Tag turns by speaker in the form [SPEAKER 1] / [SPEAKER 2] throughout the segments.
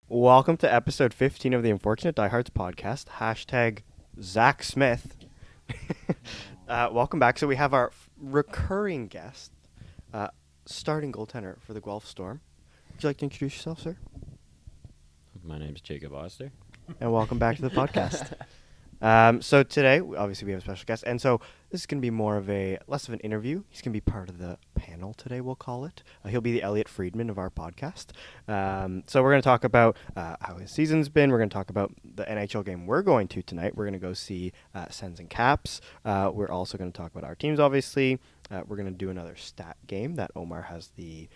[SPEAKER 1] Welcome to episode 15 of the Unfortunate Diehards podcast. Hashtag Zach Smith. Welcome back. So we have our recurring guest, starting goaltender for the Guelph Storm. Would you like to introduce yourself, sir?
[SPEAKER 2] My name's Jacob Oster.
[SPEAKER 1] And welcome back to the podcast. So today, obviously, we have a special guest, and so this is going to be less of an interview. He's going to be part of the panel today, we'll call it. He'll be the Elliot Friedman of our podcast. So we're going to talk about how his season's been. We're going to talk about the NHL game we're going to tonight. We're going to go see Sens and Caps. We're also going to talk about our teams, obviously. We're going to do another stat game that Omar has the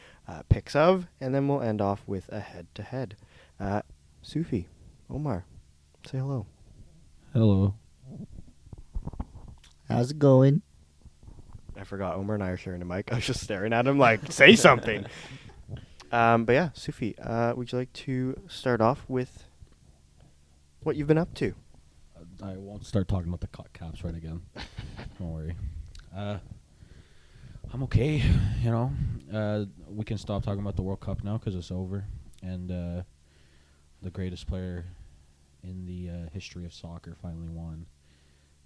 [SPEAKER 1] picks of, and then we'll end off with a head-to-head. Sufi, Omar, say hello.
[SPEAKER 3] Hello.
[SPEAKER 4] How's it going?
[SPEAKER 1] I forgot. Omar and I are sharing a mic. I was just staring at him like, say something. But yeah, Sufi, would you like to start off with what you've been up to?
[SPEAKER 3] I won't start talking about the Caps right again. Don't worry. I'm okay, you know. We can stop talking about the World Cup now because it's over. And the greatest player in the history of soccer finally won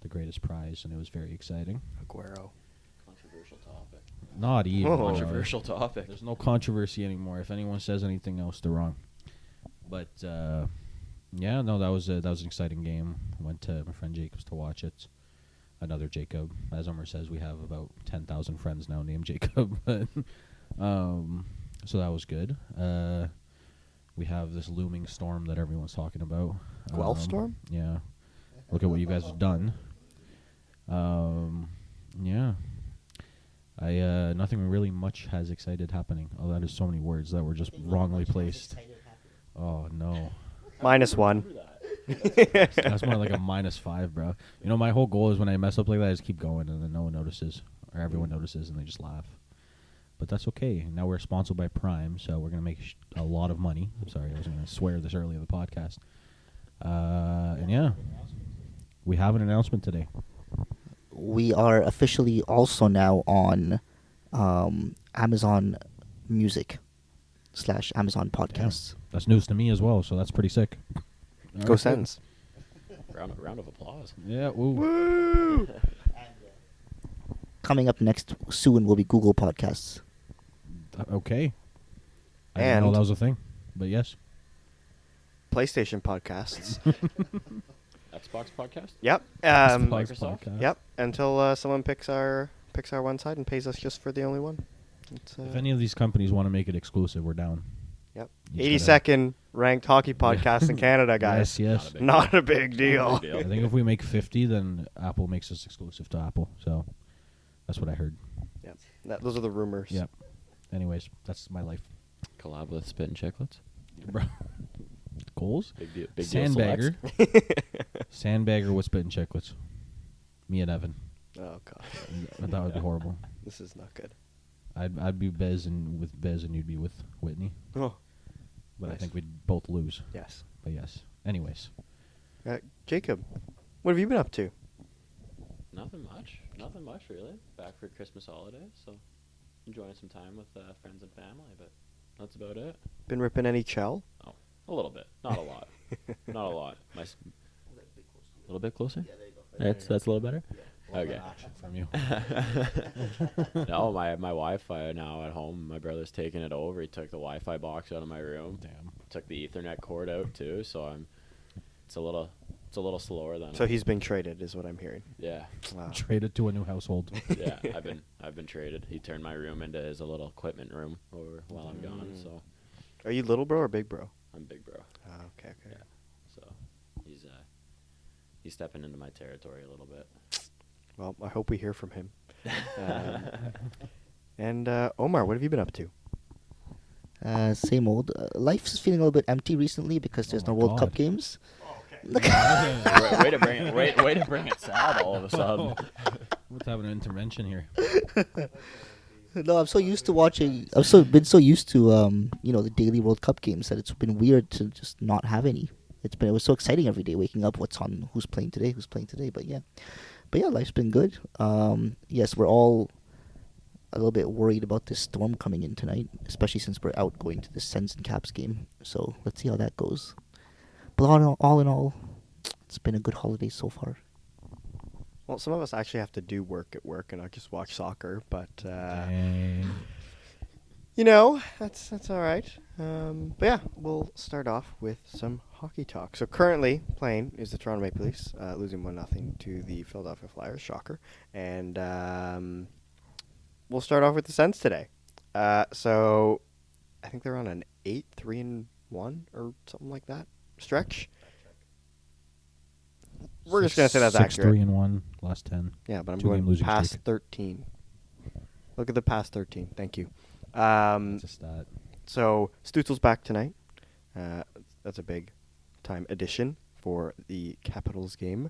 [SPEAKER 3] the greatest prize, and it was very exciting.
[SPEAKER 1] Aguero.
[SPEAKER 2] Controversial topic.
[SPEAKER 3] Not even.
[SPEAKER 1] Oh.
[SPEAKER 2] Controversial topic.
[SPEAKER 3] There's no controversy anymore. If anyone says anything else, they're wrong. But yeah, no, that was an exciting game. Went to my friend Jacob's to watch it. Another Jacob, as Omar says, we have about 10,000 friends now named Jacob. So that was good. We have this looming storm that everyone's talking about.
[SPEAKER 1] Guelph storm?
[SPEAKER 3] Yeah. Look at what you guys have done. Yeah. Nothing really much has excited happening. Oh, that is so many words that were just wrongly placed. Oh, no.
[SPEAKER 1] -1.
[SPEAKER 3] That's more like a -5, bro. You know, my whole goal is when I mess up like that, I just keep going, and then no one notices, or everyone notices, and they just laugh. But that's okay. Now we're sponsored by Prime, so we're going to make a lot of money. I'm sorry, I was going to swear this early in the podcast. And yeah, we have an announcement today.
[SPEAKER 4] We are officially also now on Amazon Music / Amazon Podcasts.
[SPEAKER 3] That's news to me as well, so that's pretty sick.
[SPEAKER 1] Go Sens.
[SPEAKER 2] Round of applause.
[SPEAKER 3] Yeah, woo.
[SPEAKER 1] Woo!
[SPEAKER 4] Coming up next soon will be Google Podcasts.
[SPEAKER 3] Okay. I didn't know
[SPEAKER 1] And-
[SPEAKER 3] that was a thing, but yes.
[SPEAKER 1] PlayStation podcasts.
[SPEAKER 2] Xbox podcast?
[SPEAKER 1] Yep.
[SPEAKER 3] Xbox
[SPEAKER 2] Microsoft?
[SPEAKER 3] podcast.
[SPEAKER 1] Yep. Until someone picks our one side and pays us just for the only one. It's,
[SPEAKER 3] If any of these companies want to make it exclusive, we're down.
[SPEAKER 1] Yep.
[SPEAKER 3] You just gotta-
[SPEAKER 1] 82nd ranked hockey podcast in Canada, guys.
[SPEAKER 3] Yes, yes.
[SPEAKER 1] Not a big deal.
[SPEAKER 2] Not a big
[SPEAKER 3] I think if we make 50, then Apple makes us exclusive to Apple. So that's what I heard.
[SPEAKER 1] Yep. Those are the rumors.
[SPEAKER 3] Yep. Anyways, that's my life.
[SPEAKER 2] Collab with Spit and Chicklets?
[SPEAKER 3] Bro. Goals?
[SPEAKER 2] Big deal. Big
[SPEAKER 3] Sandbagger. Sandbagger with Spit and Chicklets. Me and Evan.
[SPEAKER 1] Oh god.
[SPEAKER 3] That would be horrible.
[SPEAKER 1] This is not good.
[SPEAKER 3] I'd be Bez and you'd be with Whitney.
[SPEAKER 1] Oh.
[SPEAKER 3] But I
[SPEAKER 1] Nice.
[SPEAKER 3] think we'd both lose.
[SPEAKER 1] Yes.
[SPEAKER 3] But yes. Anyways.
[SPEAKER 1] Jacob, what have you been up to?
[SPEAKER 2] Nothing much. Nothing much, really. Back for Christmas holidays, so enjoying some time with friends and family, but that's about it.
[SPEAKER 1] Been ripping any chell?
[SPEAKER 2] Oh, a little bit. Not a lot. Not a lot. A little bit closer? Yeah, there you go. That's a little better? Okay.
[SPEAKER 3] From you.
[SPEAKER 2] No, my Wi-Fi now at home. My brother's taking it over. He took the Wi-Fi box out of my room.
[SPEAKER 3] Damn.
[SPEAKER 2] Took the Ethernet cord out too. So it's a little slower than.
[SPEAKER 1] So he's being traded, is what I'm hearing.
[SPEAKER 2] Yeah,
[SPEAKER 1] Wow.
[SPEAKER 3] Traded to a new household.
[SPEAKER 2] yeah. I've been traded. He turned my room into his little equipment room over while I'm gone. So
[SPEAKER 1] Are you little bro or big bro?
[SPEAKER 2] I'm big bro.
[SPEAKER 1] Oh, okay.
[SPEAKER 2] Yeah. So he's stepping into my territory a little bit.
[SPEAKER 1] Well, I hope we hear from him. And Omar, what have you been up to?
[SPEAKER 4] Same old. Life is feeling a little bit empty recently because there's
[SPEAKER 3] Oh
[SPEAKER 4] no
[SPEAKER 3] my
[SPEAKER 4] World Cup
[SPEAKER 3] God.
[SPEAKER 4] games.
[SPEAKER 2] way to bring it sad all of a sudden.
[SPEAKER 3] Let's have an intervention here.
[SPEAKER 4] No, I'm so used to watching. Been so used to the daily World Cup games that it's been weird to just not have any. It was so exciting every day waking up. What's on? Who's playing today? But yeah, life's been good. Yes, we're all a little bit worried about this storm coming in tonight, especially since we're out going to the Sens and Caps game. So let's see how that goes. But all in all, it's been a good holiday so far.
[SPEAKER 1] Well, some of us actually have to do work at work and not just watch soccer, but
[SPEAKER 3] Dang.
[SPEAKER 1] you know, that's all right. But yeah, we'll start off with some hockey talk. So currently playing is the Toronto Maple Leafs, losing 1-0 to the Philadelphia Flyers, shocker. And we'll start off with the Sens today. So I think they're on an 8-3-1 or something like that stretch. We're just gonna say that's accurate.
[SPEAKER 3] 6-3-1 last 10.
[SPEAKER 1] Yeah, but I'm
[SPEAKER 3] 2-game
[SPEAKER 1] going
[SPEAKER 3] losing
[SPEAKER 1] past
[SPEAKER 3] streak.
[SPEAKER 1] 13. Look at the past 13. Thank you.
[SPEAKER 3] That's a stat.
[SPEAKER 1] So Stutzel's back tonight. That's a big time addition for the Capitals game.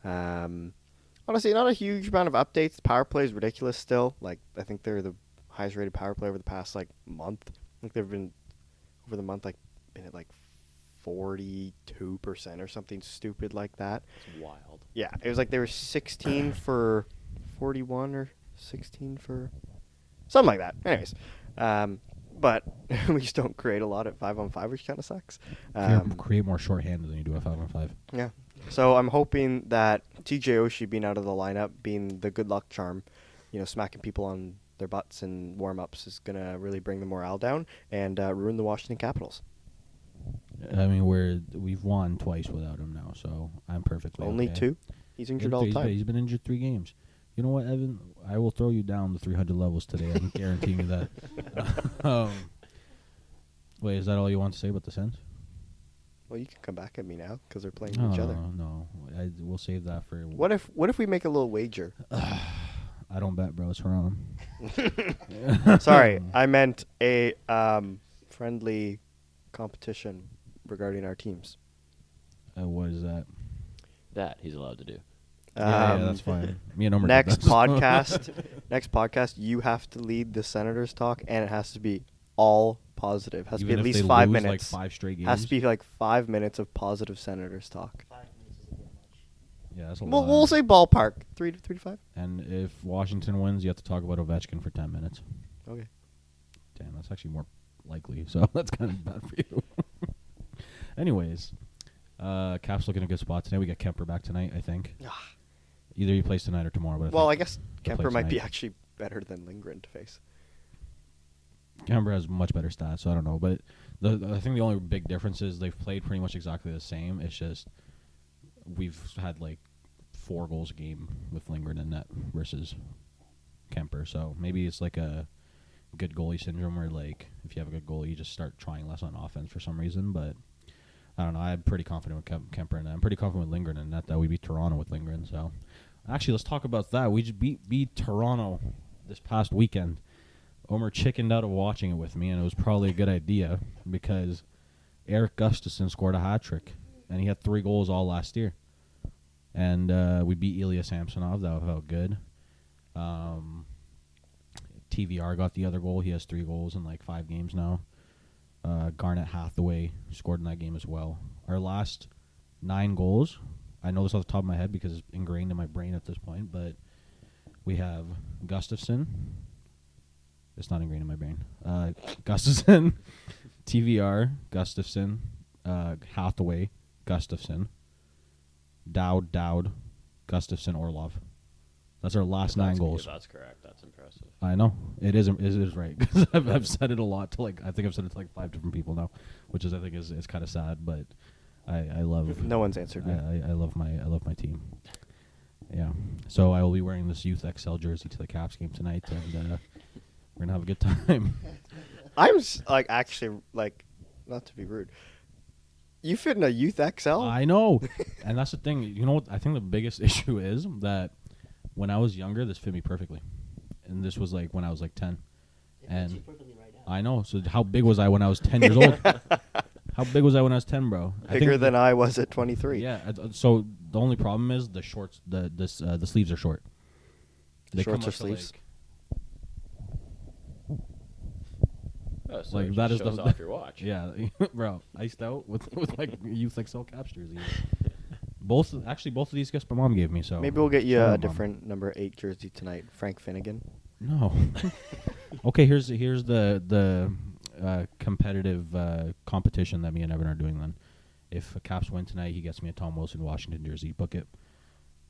[SPEAKER 1] Honestly, not a huge amount of updates. The power play is ridiculous still. Like, I think they're the highest rated power play over the past month. I think they've been over the month been at 42% or something stupid like that.
[SPEAKER 2] It's wild.
[SPEAKER 1] Yeah, it was they were 16 for 41 or 16 for something like that. Anyways, but we just don't create a lot at 5-on-5, which kind of sucks.
[SPEAKER 3] Create more shorthanded than you do at 5-on-5.
[SPEAKER 1] Yeah. So I'm hoping that TJ Oshie being out of the lineup, being the good luck charm, smacking people on their butts and warm-ups is going to really bring the morale down and ruin the Washington Capitals.
[SPEAKER 3] I mean, we've won twice without him now, so I'm perfectly
[SPEAKER 1] Only
[SPEAKER 3] okay.
[SPEAKER 1] 2? He's injured all the time.
[SPEAKER 3] He's been injured 3 games. You know what, Evan? I will throw you down the 300 levels today. I can guarantee you that. Wait, is that all you want to say about the Sens?
[SPEAKER 1] Well, you can come back at me now because they're playing
[SPEAKER 3] No,
[SPEAKER 1] each other.
[SPEAKER 3] no. We'll save that for...
[SPEAKER 1] What if we make a little wager?
[SPEAKER 3] I don't bet, bro. It's wrong.
[SPEAKER 1] Sorry, I meant a friendly competition regarding our teams.
[SPEAKER 3] What is that?
[SPEAKER 2] That he's allowed to do.
[SPEAKER 3] Yeah, that's fine. Me and Omer
[SPEAKER 1] Next
[SPEAKER 3] did that.
[SPEAKER 1] podcast, you have to lead the Senators talk, and it has to be all positive. Has to be
[SPEAKER 3] Even
[SPEAKER 1] at
[SPEAKER 3] if
[SPEAKER 1] least
[SPEAKER 3] they
[SPEAKER 1] 5
[SPEAKER 3] lose,
[SPEAKER 1] minutes.
[SPEAKER 3] 5 straight games.
[SPEAKER 1] Has to be 5 minutes of positive Senators talk.
[SPEAKER 4] 5 minutes is a bit much.
[SPEAKER 3] Yeah, that's a
[SPEAKER 1] We'll,
[SPEAKER 3] lot.
[SPEAKER 1] we'll say ballpark 3 to 5.
[SPEAKER 3] And if Washington wins, you have to talk about Ovechkin for 10 minutes.
[SPEAKER 1] Okay.
[SPEAKER 3] Damn, that's actually more likely. So that's kind of bad for you. Anyways, Caps looking in a good spot today. We got Kemper back tonight, I think. Either he plays tonight or tomorrow. But
[SPEAKER 1] Well, I
[SPEAKER 3] think
[SPEAKER 1] guess
[SPEAKER 3] he'll play
[SPEAKER 1] Kemper might be
[SPEAKER 3] tonight.
[SPEAKER 1] actually better than Lindgren to face.
[SPEAKER 3] Kemper has much better stats, so I don't know. But I think the only big difference is they've played pretty much exactly the same. It's just we've had 4 goals a game with Lindgren in net versus Kemper. So maybe it's a good goalie syndrome where if you have a good goalie, you just start trying less on offense for some reason. But I don't know. I'm pretty confident with Kemper in that. I'm pretty confident with Lindgren in that we beat Toronto with Lindgren. So actually, let's talk about that. We just beat Toronto this past weekend. Omer chickened out of watching it with me, and it was probably a good idea because Eric Gustafsson scored a hat trick, and he had 3 goals all last year. And we beat Ilya Samsonov. That felt good. TVR got the other goal. He has 3 goals in 5 games now. Garnet Hathaway scored in that game as well. Our last 9 goals, I know this off the top of my head because it's ingrained in my brain at this point, but we have Gustafsson. It's not ingrained in my brain. Gustafsson, TVR, Gustafsson, Hathaway, Gustafsson, Dowd, Gustafsson, Orlov. That's our last 9 goals.
[SPEAKER 2] If that's correct. That's impressive.
[SPEAKER 3] I know it is right because I've said it a lot to I think I've said it to 5 different people now, which I think is kind of sad, but I love.
[SPEAKER 1] No one's answered me.
[SPEAKER 3] I love my team. Yeah, so I will be wearing this Youth XL jersey to the Caps game tonight, and we're gonna have a good time.
[SPEAKER 1] I'm actually not to be rude. You fit in a Youth XL?
[SPEAKER 3] I know, and that's the thing. You know what? I think the biggest issue is that when I was younger, this fit me perfectly, and this was when I was 10. And I know. So how big was I when I was 10 years old? How big was I when I was 10, bro?
[SPEAKER 1] Bigger than I was at 23.
[SPEAKER 3] Yeah. So the only problem is the shorts. The sleeves are short. They
[SPEAKER 1] Shorts
[SPEAKER 3] come
[SPEAKER 1] or
[SPEAKER 3] up to,
[SPEAKER 1] sleeves?
[SPEAKER 2] Oh, so
[SPEAKER 3] Like,
[SPEAKER 2] it
[SPEAKER 3] that
[SPEAKER 2] just
[SPEAKER 3] is
[SPEAKER 2] shows
[SPEAKER 3] the-
[SPEAKER 2] off your watch.
[SPEAKER 3] Yeah, bro, iced out with Youth XL Caps jerseys. Both of these gifts my mom gave me. So
[SPEAKER 1] Maybe we'll get you
[SPEAKER 3] shout
[SPEAKER 1] a
[SPEAKER 3] out, Mom.
[SPEAKER 1] different number 8 jersey tonight. Frank Finnegan.
[SPEAKER 3] No. Okay, here's the competitive competition that me and Evan are doing then. If Caps win tonight, he gets me a Tom Wilson Washington jersey. Book it.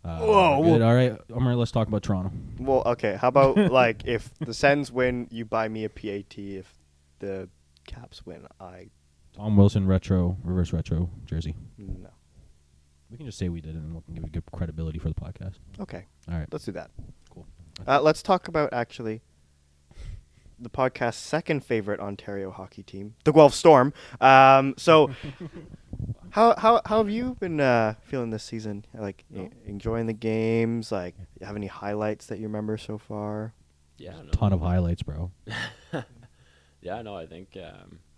[SPEAKER 1] Whoa,
[SPEAKER 3] Good.
[SPEAKER 1] well-
[SPEAKER 3] All right, Omar, let's talk about Toronto.
[SPEAKER 1] Well, okay. How about like if the Sens win, you buy me a PAT. If the Caps win, I
[SPEAKER 3] Tom Wilson reverse retro jersey.
[SPEAKER 1] no.
[SPEAKER 3] We can just say we did it, and we can give it good credibility for the podcast.
[SPEAKER 1] Okay,
[SPEAKER 3] All right.
[SPEAKER 1] let's do that.
[SPEAKER 3] Cool.
[SPEAKER 1] Let's talk about actually the podcast's second favorite Ontario hockey team, the Guelph Storm. So, how have you been feeling this season? Like enjoying the games? Like, you have any highlights that you remember so far?
[SPEAKER 2] Yeah, no.
[SPEAKER 3] Ton of highlights, bro.
[SPEAKER 2] Yeah, no, I think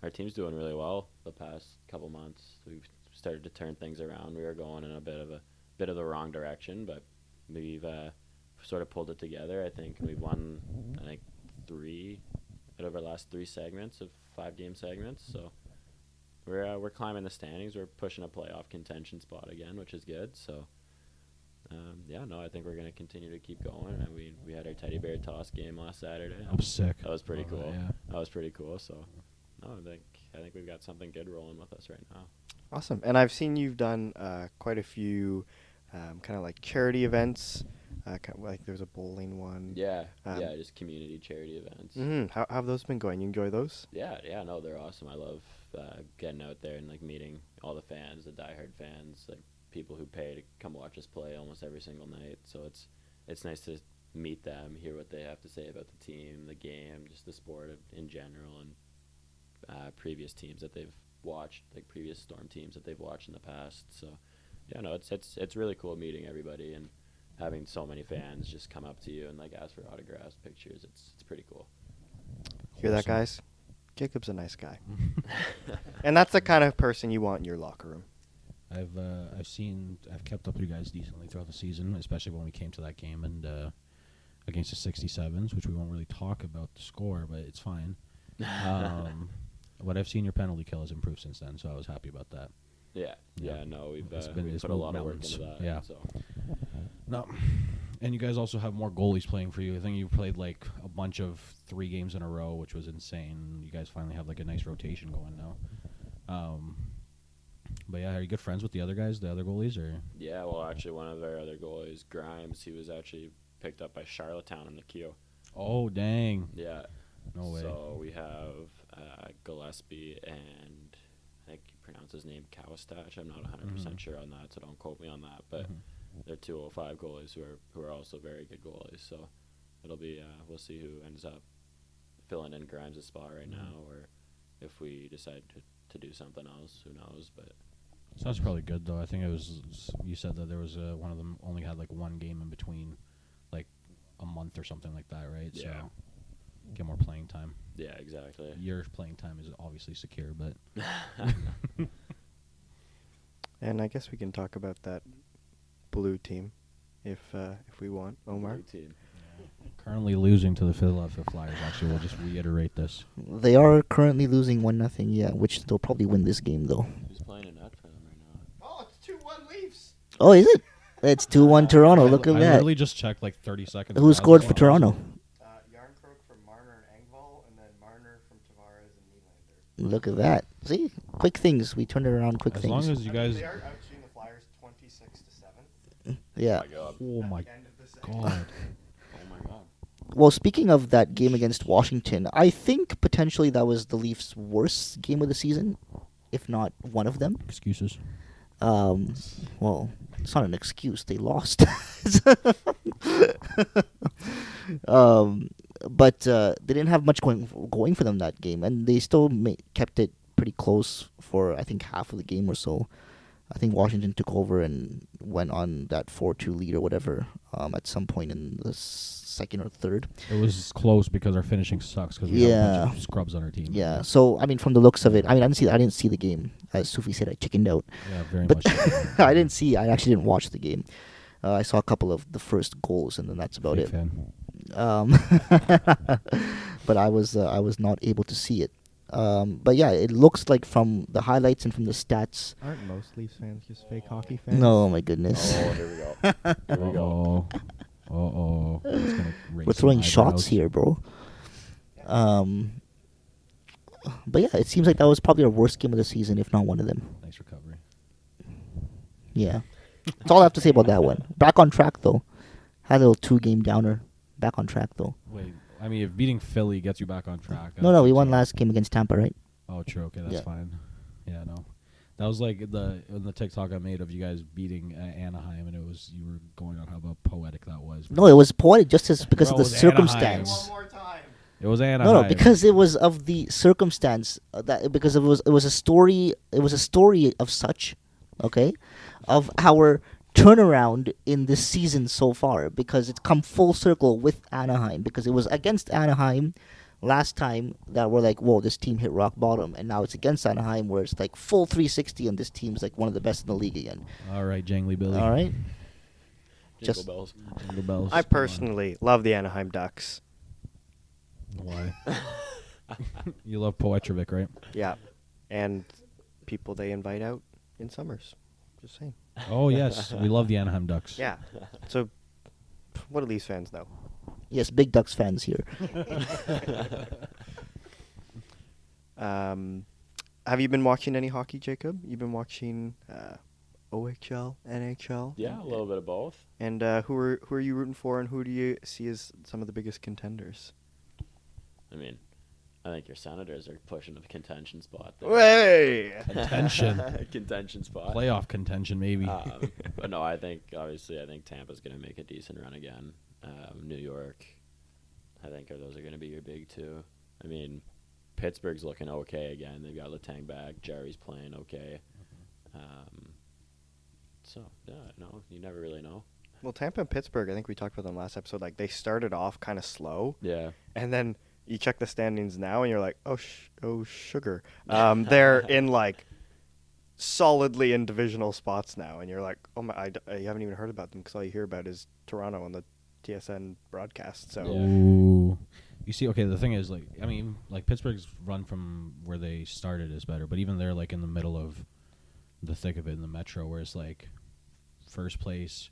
[SPEAKER 2] our team's doing really well the past couple months. We've started to turn things around. We were going in a bit of the wrong direction, but we've sort of pulled it together. I think we've won 3 out of our last 3 segments of 5-game segments. So we're climbing the standings. We're pushing a playoff contention spot again, which is good. So yeah, no, I think we're gonna continue to keep going. And we had our teddy bear toss game last Saturday.
[SPEAKER 3] I'm sick.
[SPEAKER 2] That was pretty
[SPEAKER 3] Love
[SPEAKER 2] cool.
[SPEAKER 3] that, yeah.
[SPEAKER 2] That was pretty cool. So, no, I think we've got something good rolling with us right now.
[SPEAKER 1] Awesome. And I've seen you've done quite a few kind of like charity events. Like there's a bowling one.
[SPEAKER 2] Yeah,
[SPEAKER 1] Um,
[SPEAKER 2] yeah, just community charity events.
[SPEAKER 1] How have those been going? You enjoy those?
[SPEAKER 2] Yeah, no, they're awesome. I love getting out there and like meeting all the fans, the diehard fans, like people who pay to come watch us play almost every single night. So it's nice to meet them, hear what they have to say about the team, the game, just the sport in general, and previous teams that they've watched, like previous Storm teams that they've watched in the past. So yeah, no, it's really cool meeting everybody and having so many fans just come up to you and like ask for autographs, pictures. It's pretty cool.
[SPEAKER 1] Hear that,
[SPEAKER 3] Awesome.
[SPEAKER 1] guys? Jacob's a nice guy. And that's the kind of person you want in your locker room.
[SPEAKER 3] I've kept up with you guys decently throughout the season, especially when we came to that game and against the 67s, which we won't really talk about the score, but it's fine. But I've seen your penalty kill has improved since then, so I was happy about that.
[SPEAKER 2] Yeah,
[SPEAKER 3] Yeah.
[SPEAKER 2] no, we've
[SPEAKER 3] It's
[SPEAKER 2] put a lot of work
[SPEAKER 3] mountains.
[SPEAKER 2] into that.
[SPEAKER 3] Yeah.
[SPEAKER 2] So
[SPEAKER 3] No, and you guys also have more goalies playing for you. I think you played like a bunch of 3 games in a row, which was insane. You guys finally have like a nice rotation going now. But yeah, are you good friends with the other guys, the other goalies, or?
[SPEAKER 2] yeah, well, actually, one of our other goalies, Grimes, he was actually picked up by Charlottetown in the queue.
[SPEAKER 3] Oh dang!
[SPEAKER 2] Yeah.
[SPEAKER 3] No way.
[SPEAKER 2] So we have Gillespie and I think you pronounce his name Kawastash. I'm not 100% sure on that, so don't quote me on that. But they're 205 goalies who are also very good goalies. So it'll be we'll see who ends up filling in Grimes' spot right now, or if we decide to do something else, who knows? But
[SPEAKER 3] Sounds probably good though. I think it was. You said that there was one of them only had like 1 game in between, like a month or something like that, right?
[SPEAKER 2] Yeah.
[SPEAKER 3] So get more playing time.
[SPEAKER 2] yeah, exactly.
[SPEAKER 3] Your playing time is obviously secure, but
[SPEAKER 1] And I guess we can talk about that blue team if we want, Omar.
[SPEAKER 2] Blue team.
[SPEAKER 3] currently losing to the Philadelphia Flyers. Actually, we'll just reiterate this.
[SPEAKER 4] They are currently losing 1-0, yeah, which they'll probably win this game though.
[SPEAKER 2] Who's playing a net for them right now?
[SPEAKER 1] Oh, it's 2-1 Leafs.
[SPEAKER 4] Oh, is it? It's 2-1 Toronto. Look at
[SPEAKER 3] I
[SPEAKER 4] that.
[SPEAKER 3] literally just checked like 30 seconds.
[SPEAKER 4] Who
[SPEAKER 3] ago.
[SPEAKER 4] scored for Toronto?
[SPEAKER 1] Yarncroke from Marner and Engvall, and then Marner from Tavares and Nylander.
[SPEAKER 4] Look at that. See, quick things. We turned it around. Quick
[SPEAKER 3] As
[SPEAKER 4] things.
[SPEAKER 3] long as you guys.
[SPEAKER 1] They are outshooting the Flyers 26-7.
[SPEAKER 4] Yeah.
[SPEAKER 3] Oh my
[SPEAKER 1] End of the second.
[SPEAKER 3] god.
[SPEAKER 2] Oh my god.
[SPEAKER 4] Well, speaking of that game against Washington, I think potentially that was the Leafs' worst game of the season, if not one of them.
[SPEAKER 3] Excuses.
[SPEAKER 4] Well, it's not an excuse. They lost. But they didn't have much going for them that game, and they still kept it pretty close for I think half of the game or so. I think Washington took over and went on that 4-2 lead or whatever at some point in the second or third.
[SPEAKER 3] It was close because our finishing sucks because we have a
[SPEAKER 4] Yeah.
[SPEAKER 3] bunch of scrubs on our team.
[SPEAKER 4] Yeah, so I mean, from the looks of it, I mean, I didn't see the game. As Sufi said, I chickened out.
[SPEAKER 3] Yeah, very
[SPEAKER 4] But
[SPEAKER 3] much. So.
[SPEAKER 4] I actually didn't watch the game. I saw a couple of the first goals, and then that's about
[SPEAKER 3] Big
[SPEAKER 4] it.
[SPEAKER 3] fan.
[SPEAKER 4] But I was not able to see it. But yeah, it looks like from the highlights and from the stats.
[SPEAKER 5] Aren't most Leafs fans just fake hockey fans?
[SPEAKER 4] No, my goodness.
[SPEAKER 2] Oh, here we go. Here we go.
[SPEAKER 3] Oh, Oh, it's gonna raise
[SPEAKER 4] We're
[SPEAKER 3] some
[SPEAKER 4] throwing
[SPEAKER 3] eyebrows.
[SPEAKER 4] shots here, bro. But yeah, it seems like that was probably our worst game of the season, if not one of them.
[SPEAKER 3] Nice recovery.
[SPEAKER 4] Yeah. That's all I have to say about that one. Back on track, though. Had a little 2-game downer. Back on track, though.
[SPEAKER 3] Wait, I mean, if beating Philly gets you back on track.
[SPEAKER 4] No, we won last game against Tampa, right?
[SPEAKER 3] Oh, true. Okay, that's
[SPEAKER 4] Yeah.
[SPEAKER 3] fine. Yeah, no. That was like the TikTok I made of you guys beating Anaheim, and you were going on how about poetic that was.
[SPEAKER 4] No, it was poetic just as because
[SPEAKER 3] Bro,
[SPEAKER 4] of
[SPEAKER 3] it
[SPEAKER 4] the
[SPEAKER 3] was Anaheim.
[SPEAKER 4] circumstance.
[SPEAKER 1] more time.
[SPEAKER 3] It was Anaheim.
[SPEAKER 4] No, because it was of the circumstance because it was a story. It was a story of such, okay, of our turnaround in this season so far because it's come full circle with Anaheim because it was against Anaheim last time that we're like, whoa, this team hit rock bottom, and now it's against Anaheim where it's like full 360 and this team's like one of the best in the league again.
[SPEAKER 3] All right, Jangly Billy.
[SPEAKER 4] All right,
[SPEAKER 2] Jingle
[SPEAKER 4] Just-
[SPEAKER 2] bells.
[SPEAKER 3] Jingle bells.
[SPEAKER 1] I
[SPEAKER 3] Come on.
[SPEAKER 1] personally love the Anaheim Ducks.
[SPEAKER 3] Why? You love Poetrovic, right?
[SPEAKER 1] Yeah, and people they invite out in summers. Just saying.
[SPEAKER 3] Oh yes, we love the Anaheim Ducks.
[SPEAKER 1] Yeah. So, what do Leafs fans know?
[SPEAKER 4] yes, big Ducks fans here.
[SPEAKER 1] Have you been watching any hockey, Jacob? You've been watching OHL, NHL.
[SPEAKER 2] Yeah, a little bit of both.
[SPEAKER 1] And who are you rooting for, and who do you see as some of the biggest contenders?
[SPEAKER 2] I mean, I think your Senators are pushing a contention spot. there.
[SPEAKER 1] Way.
[SPEAKER 3] Contention.
[SPEAKER 2] Contention spot.
[SPEAKER 3] Playoff contention, maybe.
[SPEAKER 2] But no, I think Tampa's going to make a decent run again. New York, I think those are going to be your big two. I mean, Pittsburgh's looking okay again. They've got Letang back. Jerry's playing okay. So yeah, no, you never really know.
[SPEAKER 1] Well, Tampa and Pittsburgh, I think we talked about them last episode. Like they started off kind of slow,
[SPEAKER 2] Yeah.
[SPEAKER 1] and then you check the standings now, and you're like, oh sugar. They're in like solidly in divisional spots now, and you're like, oh my, I haven't even heard about them because all you hear about is Toronto on the TSN broadcast. So
[SPEAKER 2] Yeah.
[SPEAKER 3] Ooh. You see, okay, the thing is, like, I mean, like, Pittsburgh's run from where they started is better, but even they're, like, in the middle of the thick of it in the Metro, where it's, like, first place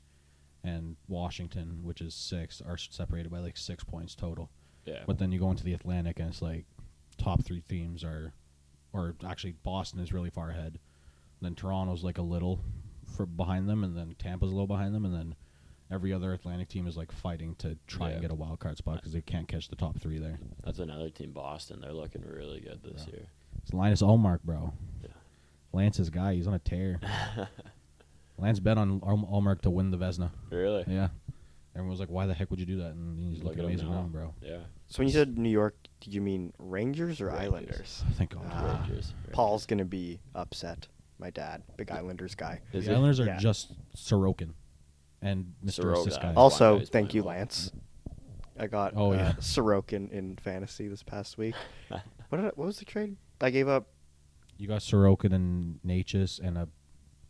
[SPEAKER 3] and Washington, which is 6th, are separated by, like, 6 points total.
[SPEAKER 2] Yeah.
[SPEAKER 3] But then you go into the Atlantic, and it's, like, top 3 teams are, or actually Boston is really far ahead. Then Toronto's, like, a little behind them, and then Tampa's a little behind them, and then every other Atlantic team is like fighting to try and get a wild card spot because they can't catch the top 3 there.
[SPEAKER 2] That's another team, Boston. They're looking really good this year.
[SPEAKER 3] It's Linus Ullmark, bro.
[SPEAKER 2] Yeah.
[SPEAKER 3] Lance's guy. He's on a tear. Lance bet on Ullmark to win the Vezina.
[SPEAKER 2] Really?
[SPEAKER 3] Yeah. Everyone was like, why the heck would you do that? And he's
[SPEAKER 2] Look
[SPEAKER 3] looking
[SPEAKER 2] at him
[SPEAKER 3] amazing
[SPEAKER 2] now.
[SPEAKER 3] now, bro.
[SPEAKER 2] Yeah.
[SPEAKER 1] when you said New York, did you mean Rangers or
[SPEAKER 2] Rangers.
[SPEAKER 1] Islanders?
[SPEAKER 3] Thank God.
[SPEAKER 2] Rangers.
[SPEAKER 1] Paul's gonna be upset. My dad, big Islanders guy.
[SPEAKER 2] Is
[SPEAKER 3] The
[SPEAKER 2] it?
[SPEAKER 3] Islanders are
[SPEAKER 1] Yeah.
[SPEAKER 3] just Sorokin and Mr.
[SPEAKER 2] Sorokin.
[SPEAKER 3] Assist guy.
[SPEAKER 2] Oh,
[SPEAKER 1] Also,
[SPEAKER 2] he's
[SPEAKER 1] thank
[SPEAKER 2] playing
[SPEAKER 1] you,
[SPEAKER 2] well.
[SPEAKER 1] Lance. I got
[SPEAKER 3] Oh, yeah.
[SPEAKER 1] Sorokin in fantasy this past week. What was the trade? I gave up.
[SPEAKER 3] You got Sorokin and Natchez and a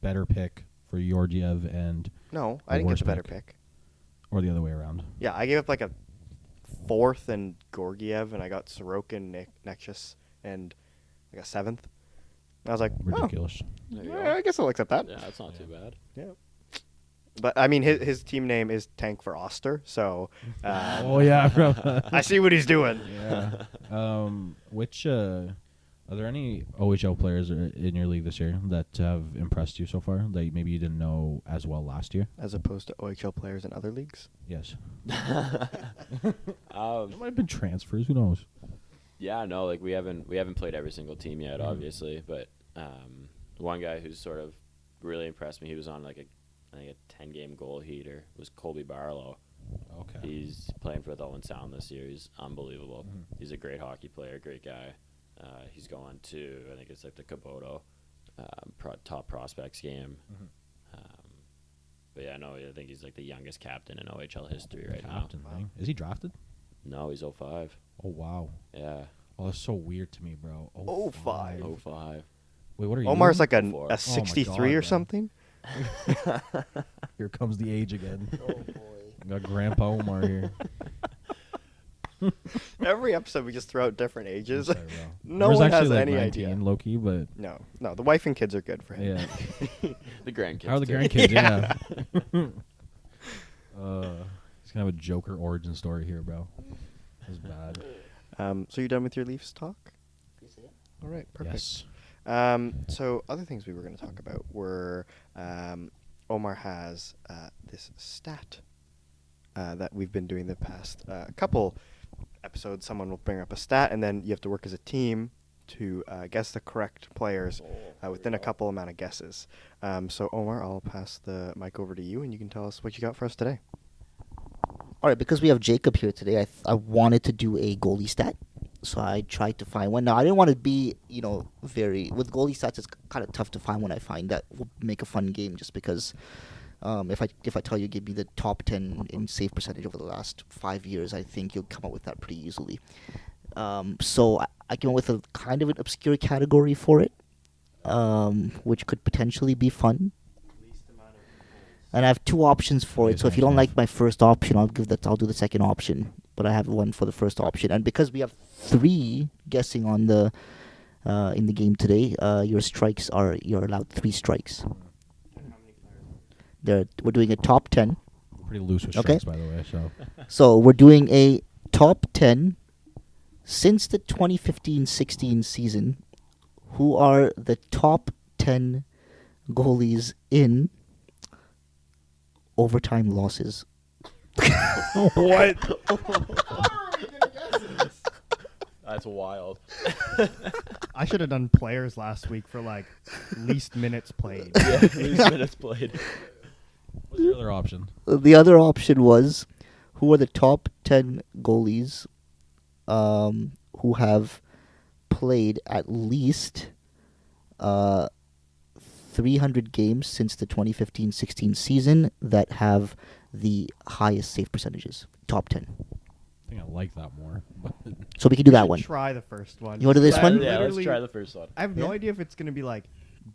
[SPEAKER 3] better pick for Georgiev and
[SPEAKER 1] No,
[SPEAKER 3] A
[SPEAKER 1] I didn't get
[SPEAKER 3] worse
[SPEAKER 1] the better
[SPEAKER 3] pick.
[SPEAKER 1] pick.
[SPEAKER 3] or the other way around.
[SPEAKER 1] Yeah, I gave up like a 4th and Georgiev, and I got Sorokin, Necchus, and like a 7th. And I was like,
[SPEAKER 3] Ridiculous.
[SPEAKER 2] There you
[SPEAKER 1] oh,
[SPEAKER 2] go.
[SPEAKER 1] I guess I'll accept that.
[SPEAKER 2] Yeah, that's not too bad.
[SPEAKER 1] Yeah. But I mean, his team name is Tank for Oster, so
[SPEAKER 3] Oh yeah, bro.
[SPEAKER 1] I see what he's doing.
[SPEAKER 3] Yeah. Which are there any OHL players in your league this year that have impressed you so far that maybe you didn't know as well last year?
[SPEAKER 1] As opposed to OHL players in other leagues.
[SPEAKER 3] Yes.
[SPEAKER 2] Um,
[SPEAKER 3] There might have been transfers. Who knows?
[SPEAKER 2] Yeah, no, like we haven't played every single team yet, obviously, but one guy who's sort of really impressed me, he was on like I think a 10-game goal heater, was Colby Barlow.
[SPEAKER 3] Okay.
[SPEAKER 2] He's playing for the Owen Sound this year. He's unbelievable. He's a great hockey player, great guy. He's going to, I think it's like the Kaboto top prospects game. But yeah, no, I think he's like the youngest captain in OHL history right
[SPEAKER 3] Captain thing. Is he drafted?
[SPEAKER 2] now. No, he's 05.
[SPEAKER 3] Oh wow.
[SPEAKER 2] Yeah,
[SPEAKER 3] Oh, that's so weird to me, bro.
[SPEAKER 1] 05.
[SPEAKER 2] 05.
[SPEAKER 3] Wait, what are you?
[SPEAKER 1] Omar's like
[SPEAKER 2] Four.
[SPEAKER 1] a
[SPEAKER 2] Oh my
[SPEAKER 1] 63
[SPEAKER 3] God,
[SPEAKER 1] or
[SPEAKER 3] man.
[SPEAKER 1] something.
[SPEAKER 3] Here comes the age again.
[SPEAKER 4] Oh boy.
[SPEAKER 3] Got Grandpa Omar here.
[SPEAKER 1] Every episode we just throw out different ages.
[SPEAKER 3] Sorry, bro.
[SPEAKER 1] No
[SPEAKER 3] Omar's
[SPEAKER 1] one has
[SPEAKER 3] actually, like,
[SPEAKER 1] any
[SPEAKER 3] 19,
[SPEAKER 1] idea.
[SPEAKER 3] low key, but
[SPEAKER 1] No, the wife and kids are good for him.
[SPEAKER 3] yeah.
[SPEAKER 2] The grandkids.
[SPEAKER 3] How are the
[SPEAKER 2] too.
[SPEAKER 3] grandkids?
[SPEAKER 1] Yeah.
[SPEAKER 3] Yeah. It's kind of a Joker origin story here, bro. That was bad.
[SPEAKER 1] So you're done with your Leafs talk? All right, perfect.
[SPEAKER 3] Yes.
[SPEAKER 1] So other things we were going to talk about were Omar has this stat that we've been doing the past couple episodes. Someone will bring up a stat, and then you have to work as a team to guess the correct players within a couple amount of guesses. So Omar, I'll pass the mic over to you, and you can tell us what you got for us today.
[SPEAKER 4] All right, because we have Jacob here today, I wanted to do a goalie stat. So I tried to find one. Now, I didn't want to be, with goalie stats, it's kind of tough to find one I find that will make a fun game just because if I tell you give me the top 10 in save percentage over the last 5 years, I think you'll come up with that pretty easily. So I came up with a kind of an obscure category for it, which could potentially be fun. And I have two options for it. So if you don't like my first option, I'll do the second option. But I have one for the first option. And because we have 3 guessing on the in the game today, you're allowed 3 strikes. We're doing a top 10.
[SPEAKER 3] Pretty loose with
[SPEAKER 4] Okay.
[SPEAKER 3] strikes, by the way. So
[SPEAKER 4] So we're doing a top 10 since the 2015-16 season. Who are the top 10 goalies in overtime losses?
[SPEAKER 1] What?
[SPEAKER 2] That's wild.
[SPEAKER 5] I should have done players last week for like least minutes played.
[SPEAKER 2] Yeah, least minutes played.
[SPEAKER 3] what's your other option?
[SPEAKER 4] The other option was, who are the top 10 goalies who have played at least 300 games since the 2015-16 season that have the highest save percentages? Top 10.
[SPEAKER 3] I think I like that more.
[SPEAKER 4] So we can do that
[SPEAKER 5] Should
[SPEAKER 4] one.
[SPEAKER 5] Try the first one.
[SPEAKER 4] You wanna do this one?
[SPEAKER 2] Yeah, let's
[SPEAKER 5] Literally,
[SPEAKER 2] try the first one.
[SPEAKER 5] I have no
[SPEAKER 4] Yeah.
[SPEAKER 5] idea if it's gonna be like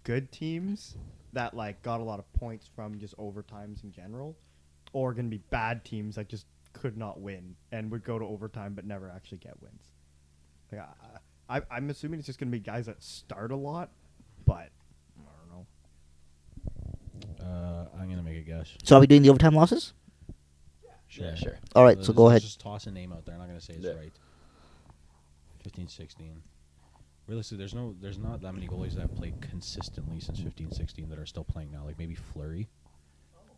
[SPEAKER 5] good teams that like got a lot of points from just overtimes in general, or gonna be bad teams that just could not win and would go to overtime but never actually get wins. Like, I'm assuming it's just gonna be guys that start a lot, but I don't know.
[SPEAKER 3] I'm gonna make a guess.
[SPEAKER 4] So are we doing the overtime losses?
[SPEAKER 2] Yeah, sure.
[SPEAKER 4] All right,
[SPEAKER 3] Let's
[SPEAKER 4] so go ahead.
[SPEAKER 3] Just toss a name out there. I'm not gonna say it's
[SPEAKER 2] Yeah.
[SPEAKER 3] right. 15-16. Realistically, there's not that many goalies that have played consistently since 15-16 that are still playing now. Like maybe Fleury.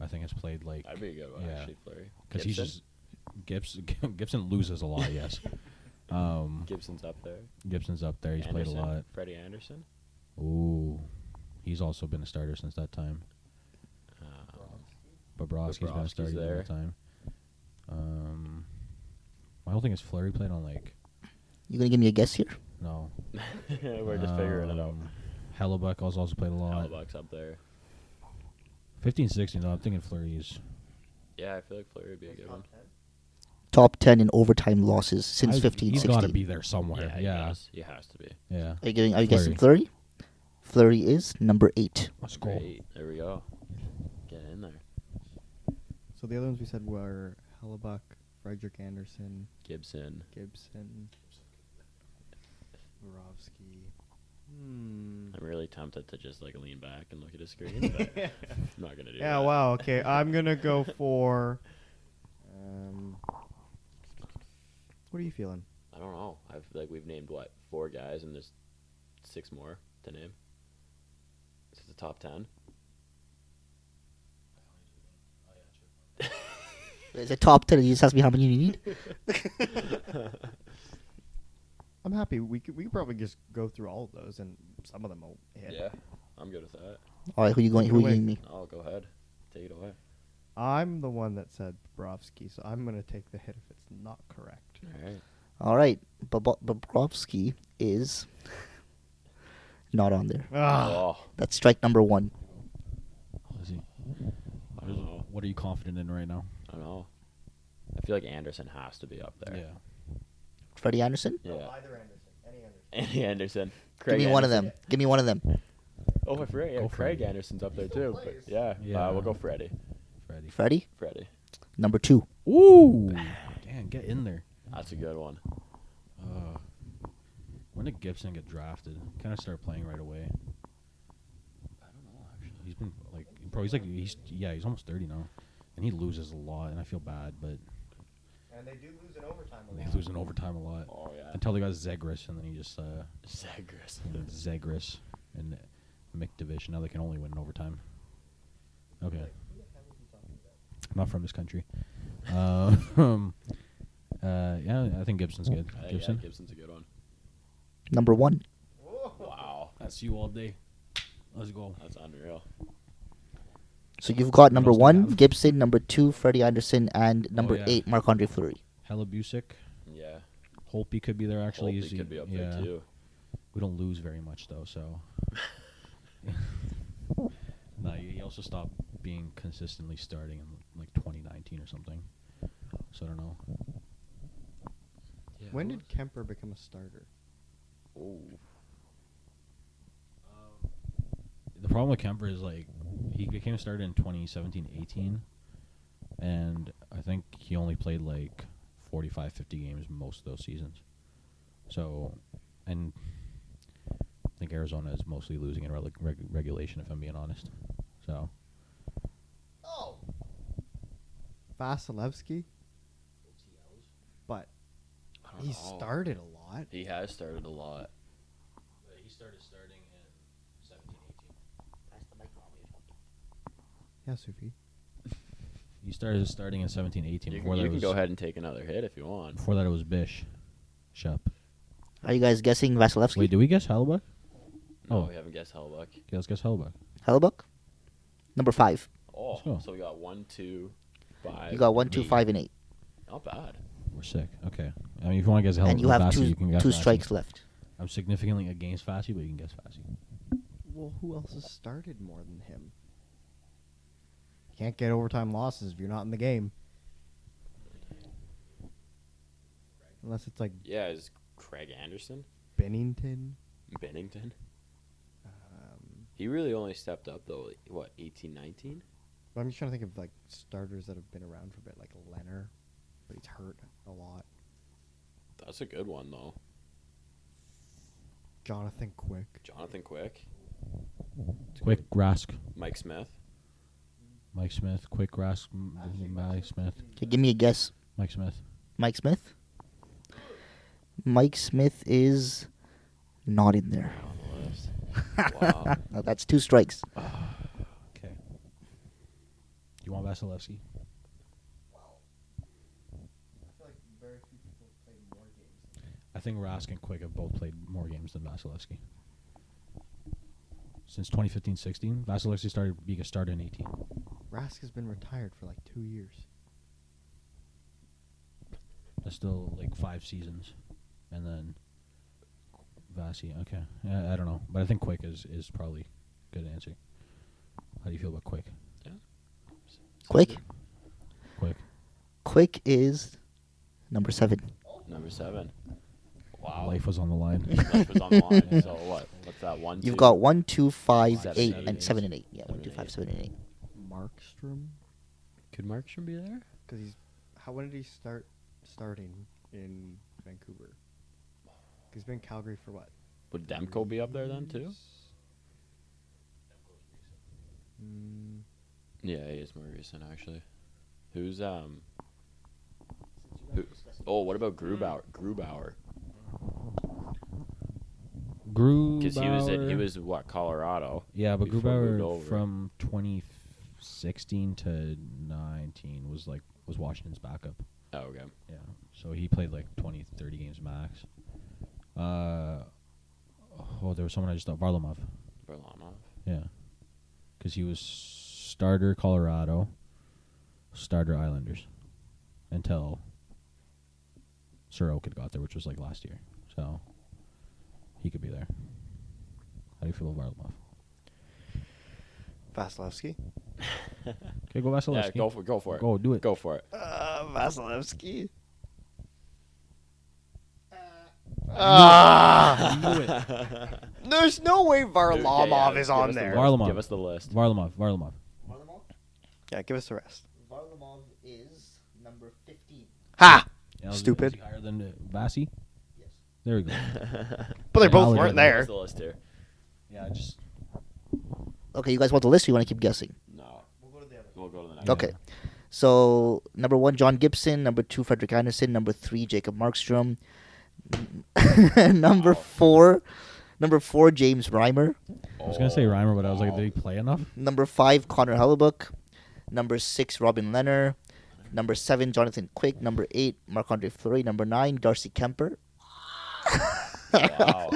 [SPEAKER 3] I think it's played like
[SPEAKER 2] That'd be a good one,
[SPEAKER 3] yeah.
[SPEAKER 2] actually, Fleury.
[SPEAKER 3] because he's just Gibson loses a lot. Yes.
[SPEAKER 2] Gibson's up there.
[SPEAKER 3] Gibson's up there. He's played a lot.
[SPEAKER 2] Freddie Anderson.
[SPEAKER 3] Ooh, he's also been a starter since that time. Bobrovsky's been a
[SPEAKER 2] Bobrovsky's
[SPEAKER 3] starter
[SPEAKER 2] there.
[SPEAKER 3] that time. My whole thing is Fleury played on like
[SPEAKER 4] You gonna give me a guess here?
[SPEAKER 3] no.
[SPEAKER 2] We're just figuring it out.
[SPEAKER 3] Hellebuck also played a lot.
[SPEAKER 2] Hellebuck's up there.
[SPEAKER 3] 15-16 though. I'm thinking Fleury's.
[SPEAKER 2] Yeah, I feel like Fleury would be a good one.
[SPEAKER 4] Top 10 in overtime losses since 15-16.
[SPEAKER 3] He's got to be there somewhere.
[SPEAKER 2] He
[SPEAKER 3] Yeah.
[SPEAKER 2] has to be.
[SPEAKER 3] Yeah.
[SPEAKER 4] Are you guessing Fleury? Fleury is number 8.
[SPEAKER 3] Let's go.
[SPEAKER 2] Great. There we go. Get in there.
[SPEAKER 5] So the other ones we said were Hellebuck, Frederick Anderson,
[SPEAKER 2] Gibson.
[SPEAKER 5] Gibson, Bobrovsky.
[SPEAKER 2] I'm really tempted to just like lean back and look at his screen, but I'm not gonna do that.
[SPEAKER 5] Yeah, wow. Okay, I'm gonna go for. What are you feeling?
[SPEAKER 2] I don't know. We've named what 4 guys and there's 6 more to name. This is the top 10.
[SPEAKER 4] It's a top 10. You just ask me how many you need.
[SPEAKER 5] I'm happy. We could probably just go through all of those, and some of them will hit.
[SPEAKER 2] Yeah, I'm good with that.
[SPEAKER 4] All right, who you
[SPEAKER 5] Take it away.
[SPEAKER 4] giving me?
[SPEAKER 2] Oh, go ahead. Take it away.
[SPEAKER 5] I'm the one that said Bobrovsky, so I'm gonna take the hit if it's not correct.
[SPEAKER 2] All right.
[SPEAKER 4] All right, Bobrovsky is not on there.
[SPEAKER 2] Oh,
[SPEAKER 4] That's strike number 1.
[SPEAKER 3] Is he-
[SPEAKER 2] I don't know.
[SPEAKER 3] What are you confident in right now?
[SPEAKER 2] I don't know. I feel like Anderson has to be up there.
[SPEAKER 3] Yeah.
[SPEAKER 4] Freddie Anderson?
[SPEAKER 2] Yeah.
[SPEAKER 5] Either Anderson, any Anderson.
[SPEAKER 2] Andy Anderson.
[SPEAKER 4] Give
[SPEAKER 2] Craig
[SPEAKER 4] me one of
[SPEAKER 2] Anderson.
[SPEAKER 4] them. Give me one of them.
[SPEAKER 2] Oh, I forgot. Yeah,
[SPEAKER 3] Go
[SPEAKER 2] Craig
[SPEAKER 3] Freddie.
[SPEAKER 2] Anderson's up there too. But yeah.
[SPEAKER 3] Yeah.
[SPEAKER 2] We'll go Freddie.
[SPEAKER 3] Freddie.
[SPEAKER 4] Freddie,
[SPEAKER 2] Freddie.
[SPEAKER 4] number 2.
[SPEAKER 3] Ooh. Damn, get in there.
[SPEAKER 2] That's a good one.
[SPEAKER 3] When did Gibson get drafted? Kind of start playing right away.
[SPEAKER 2] I don't know actually.
[SPEAKER 3] He's been like, bro. He's almost 30 now. And he loses a lot, and I feel bad, but
[SPEAKER 5] And they do lose in overtime a
[SPEAKER 3] they
[SPEAKER 5] lot.
[SPEAKER 3] lose in overtime a lot.
[SPEAKER 2] Oh yeah.
[SPEAKER 3] Until they got Zegras, and then he just
[SPEAKER 2] Zegras.
[SPEAKER 3] Zegras in the Mick division. Now they can only win in overtime. Okay. I'm not from this country. Yeah, I think Gibson's good.
[SPEAKER 2] Yeah,
[SPEAKER 3] Gibson.
[SPEAKER 2] Gibson's a good one.
[SPEAKER 4] Number 1.
[SPEAKER 2] Wow.
[SPEAKER 3] That's you all day. Let's go.
[SPEAKER 2] That's unreal.
[SPEAKER 4] So you've got number
[SPEAKER 3] else do we
[SPEAKER 4] 1,
[SPEAKER 3] have?
[SPEAKER 4] Gibson, number 2, Freddie Anderson, and number
[SPEAKER 3] yeah.
[SPEAKER 4] 8, Marc-Andre Fleury.
[SPEAKER 3] Helabusic.
[SPEAKER 2] Yeah.
[SPEAKER 3] Holtby could be there actually.
[SPEAKER 2] Holtby
[SPEAKER 3] He's-
[SPEAKER 2] could be up
[SPEAKER 3] yeah.
[SPEAKER 2] there too.
[SPEAKER 3] We don't lose very much though, so. No, he also stopped being consistently starting in like 2019 or something. So I don't know.
[SPEAKER 2] Yeah,
[SPEAKER 5] When
[SPEAKER 2] who
[SPEAKER 5] did Kemper become a starter?
[SPEAKER 2] was-
[SPEAKER 3] The problem with Kemper is like he became a starter in 2017-18, and I think he only played like 45, 50 games most of those seasons. So, and I think Arizona is mostly losing in regulation, if I'm being honest. So,
[SPEAKER 5] Oh. Vasilevsky? But
[SPEAKER 2] I don't
[SPEAKER 5] he
[SPEAKER 2] know.
[SPEAKER 5] started a lot.
[SPEAKER 2] He has started a lot.
[SPEAKER 3] he started starting in 17-18.
[SPEAKER 5] Yeah, Sophie.
[SPEAKER 3] He started starting in 17-18.
[SPEAKER 2] You
[SPEAKER 3] Before
[SPEAKER 2] can,
[SPEAKER 3] that
[SPEAKER 2] you can
[SPEAKER 3] was,
[SPEAKER 2] go ahead and take another hit if you want.
[SPEAKER 3] Before that, it was Bish. Shup.
[SPEAKER 4] Are you guys guessing Vasilevsky?
[SPEAKER 3] Wait, did we guess Hellebuck?
[SPEAKER 2] No,
[SPEAKER 3] Oh.
[SPEAKER 2] we haven't guessed Hellbuck.
[SPEAKER 3] Okay, let's guess Hellebuck.
[SPEAKER 4] Hellebuck? Number 5.
[SPEAKER 2] Oh,
[SPEAKER 3] Let's go.
[SPEAKER 2] so we got 1, 2, 5.
[SPEAKER 4] You got 1, 2,
[SPEAKER 2] 8.
[SPEAKER 4] 5, and 8.
[SPEAKER 2] Not bad.
[SPEAKER 3] We're sick. Okay. I mean, if you want to guess Hellebuck,
[SPEAKER 4] And you have
[SPEAKER 3] Fassi,
[SPEAKER 4] two,
[SPEAKER 3] you can guess
[SPEAKER 4] two
[SPEAKER 3] Fassi.
[SPEAKER 4] strikes left.
[SPEAKER 3] I'm significantly against Fassi, but you can guess Fassi.
[SPEAKER 5] Well, who else has started more than him? You can't get overtime losses if you're not in the game. Unless it's like
[SPEAKER 2] Yeah, is Craig Anderson?
[SPEAKER 5] Bennington.
[SPEAKER 2] Bennington? He really only stepped up, though, what, 18, 19?
[SPEAKER 5] But I'm just trying to think of like starters that have been around for a bit, like Leonard, but he's hurt a lot.
[SPEAKER 2] That's a good one, though.
[SPEAKER 5] Jonathan Quick.
[SPEAKER 2] Jonathan Quick.
[SPEAKER 3] Quick Rask.
[SPEAKER 2] Mike Smith.
[SPEAKER 3] Mike Smith. Quick Rask. Mike Smith.
[SPEAKER 4] Okay, give me a guess.
[SPEAKER 3] Mike Smith.
[SPEAKER 4] Mike Smith? Mike Smith is not in there.
[SPEAKER 2] On the list. Wow.
[SPEAKER 4] No, that's 2 strikes.
[SPEAKER 3] Okay. You want Vasilevsky? I think Rask and Quick have both played more games than Vasilevsky. Since 2015-16, Vasilevsky started being a starter in 18.
[SPEAKER 5] Rask has been retired for like 2 years.
[SPEAKER 3] That's still like 5 seasons. And then Vasi, okay. I don't know. But I think Quick is probably a good answer. How do you feel about Quick?
[SPEAKER 2] Yeah.
[SPEAKER 4] Quick?
[SPEAKER 3] Quick.
[SPEAKER 4] Quick is number 7.
[SPEAKER 2] Number 7. Wow.
[SPEAKER 3] Life was on the line.
[SPEAKER 2] Life was on the line. So what? What's that? 1,
[SPEAKER 4] You've
[SPEAKER 2] 2?
[SPEAKER 4] got 1, 2, 5,
[SPEAKER 2] 7,
[SPEAKER 4] 8,
[SPEAKER 2] 8.
[SPEAKER 4] and 7 and 8. Yeah, 1, 2,
[SPEAKER 2] 7
[SPEAKER 4] 5,
[SPEAKER 2] and
[SPEAKER 4] 7 and 8.
[SPEAKER 5] Markstrom,
[SPEAKER 2] Could Markstrom be there?
[SPEAKER 5] because he's when did he starting in Vancouver? 'Cause he's been in Calgary for what?
[SPEAKER 2] Would Demko be up there then too?
[SPEAKER 5] Mm,
[SPEAKER 2] Yeah, he is more recent actually. Who's Who, oh, what about Grubauer? Grubauer.
[SPEAKER 3] Grubauer.
[SPEAKER 2] Because he was what, Colorado?
[SPEAKER 3] Yeah, but
[SPEAKER 2] before he moved
[SPEAKER 3] Grubauer
[SPEAKER 2] over.
[SPEAKER 3] from 2016 to 19 was Washington's backup.
[SPEAKER 2] Oh, okay.
[SPEAKER 3] Yeah, so he played like 20, 30 games max. There was someone I just thought, Varlamov.
[SPEAKER 2] Varlamov.
[SPEAKER 3] Yeah, because he was starter Colorado, starter Islanders, until Sorokin got there, which was like last year. So he could be there. How do you feel about Varlamov?
[SPEAKER 1] Vasilevsky.
[SPEAKER 3] Okay, go Vasilevsky.
[SPEAKER 2] Yeah, go for it.
[SPEAKER 3] Go, do it.
[SPEAKER 2] Go for it.
[SPEAKER 1] Vasilevsky.
[SPEAKER 3] Knew it.
[SPEAKER 1] There's no way
[SPEAKER 2] Yeah,
[SPEAKER 1] Varlamov is
[SPEAKER 2] give
[SPEAKER 1] on
[SPEAKER 2] us the
[SPEAKER 1] there.
[SPEAKER 2] list.
[SPEAKER 3] Varlamov.
[SPEAKER 2] Give us the list.
[SPEAKER 3] Varlamov.
[SPEAKER 1] Yeah, give us the rest.
[SPEAKER 4] Varlamov is number 15.
[SPEAKER 1] Ha!
[SPEAKER 3] Yeah,
[SPEAKER 1] Stupid.
[SPEAKER 3] Is he higher than Vasi?
[SPEAKER 4] Yes.
[SPEAKER 3] There we go.
[SPEAKER 1] But they both
[SPEAKER 3] Valid.
[SPEAKER 1] weren't
[SPEAKER 2] Give
[SPEAKER 1] there.
[SPEAKER 2] us the list here.
[SPEAKER 3] Yeah, just
[SPEAKER 4] Okay, you guys want the list or you want to keep guessing?
[SPEAKER 2] No. We'll go to the next.
[SPEAKER 3] Yeah.
[SPEAKER 4] Okay. So number 1, John Gibson. Number 2, Frederick Anderson. Number 3, Jacob Markstrom. number
[SPEAKER 2] Wow.
[SPEAKER 4] 4, James Reimer.
[SPEAKER 3] I was gonna say Reimer, but I was like, did he play enough?
[SPEAKER 4] Number 5, Connor Hellebuck. Number 6, Robin Leonard. Number 7, Jonathan Quick. Number 8, Marc-Andre Fleury. Number 9, Darcy Kemper.
[SPEAKER 2] Wow.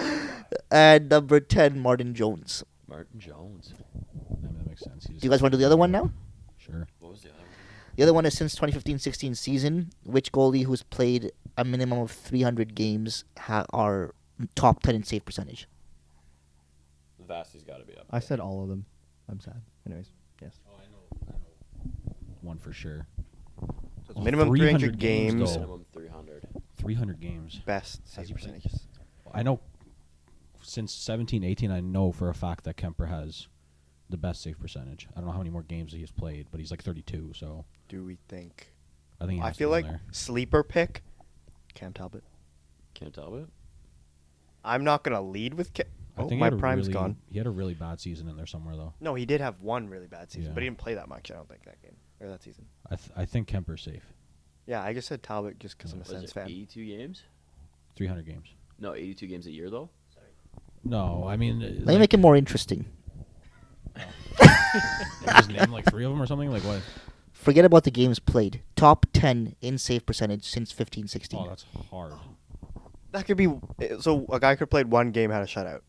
[SPEAKER 4] And number 10, Martin Jones.
[SPEAKER 2] Martin Jones.
[SPEAKER 3] I mean, that makes sense.
[SPEAKER 4] Do you guys want to do the other one now?
[SPEAKER 3] Sure.
[SPEAKER 2] What was the other one?
[SPEAKER 4] The other one is since 2015-16 season, which goalie who's played a minimum of 300 games are top 10 in save percentage?
[SPEAKER 2] Vassie's got to be up.
[SPEAKER 5] I said all of them. I'm sad. Anyways, yes.
[SPEAKER 3] Oh, I know. One for sure.
[SPEAKER 1] So it's minimum 300 games.
[SPEAKER 3] though.
[SPEAKER 2] Minimum 300.
[SPEAKER 3] 300 games.
[SPEAKER 1] Best
[SPEAKER 3] Has
[SPEAKER 1] save
[SPEAKER 3] he played?
[SPEAKER 1] percentages.
[SPEAKER 3] I know since 17-18, I know for a fact that Kemper has the best save percentage. I don't know how many more games he has played, but he's like 32, so
[SPEAKER 1] Do we think?
[SPEAKER 3] I think he
[SPEAKER 1] I
[SPEAKER 3] has to
[SPEAKER 1] feel
[SPEAKER 3] be in
[SPEAKER 1] like
[SPEAKER 3] there.
[SPEAKER 1] sleeper pick, Cam Talbot.
[SPEAKER 2] Can't tell it.
[SPEAKER 1] I'm not gonna lead with Cam.
[SPEAKER 3] I
[SPEAKER 1] Oh,
[SPEAKER 3] think he
[SPEAKER 1] my
[SPEAKER 3] had a
[SPEAKER 1] prime's
[SPEAKER 3] really,
[SPEAKER 1] gone.
[SPEAKER 3] He had a really bad season in there somewhere, though.
[SPEAKER 1] No, he did have one really bad season,
[SPEAKER 3] Yeah.
[SPEAKER 1] but he didn't play that much. I don't think that game or that season.
[SPEAKER 3] I think Kemper's safe.
[SPEAKER 1] Yeah, I just said Talbot just because I'm a
[SPEAKER 2] Was
[SPEAKER 1] Sens
[SPEAKER 2] it
[SPEAKER 1] fan.
[SPEAKER 2] 82 games?
[SPEAKER 3] 300 games.
[SPEAKER 2] No, 82 games a year, though?
[SPEAKER 3] No, I mean,
[SPEAKER 4] Let me make it more interesting.
[SPEAKER 3] just name like 3 of them or something. Like what?
[SPEAKER 4] Forget about the games played. Top 10 in save percentage since 15-16.
[SPEAKER 3] Oh, that's hard.
[SPEAKER 1] That could be so. A guy could have played one game, had a shutout.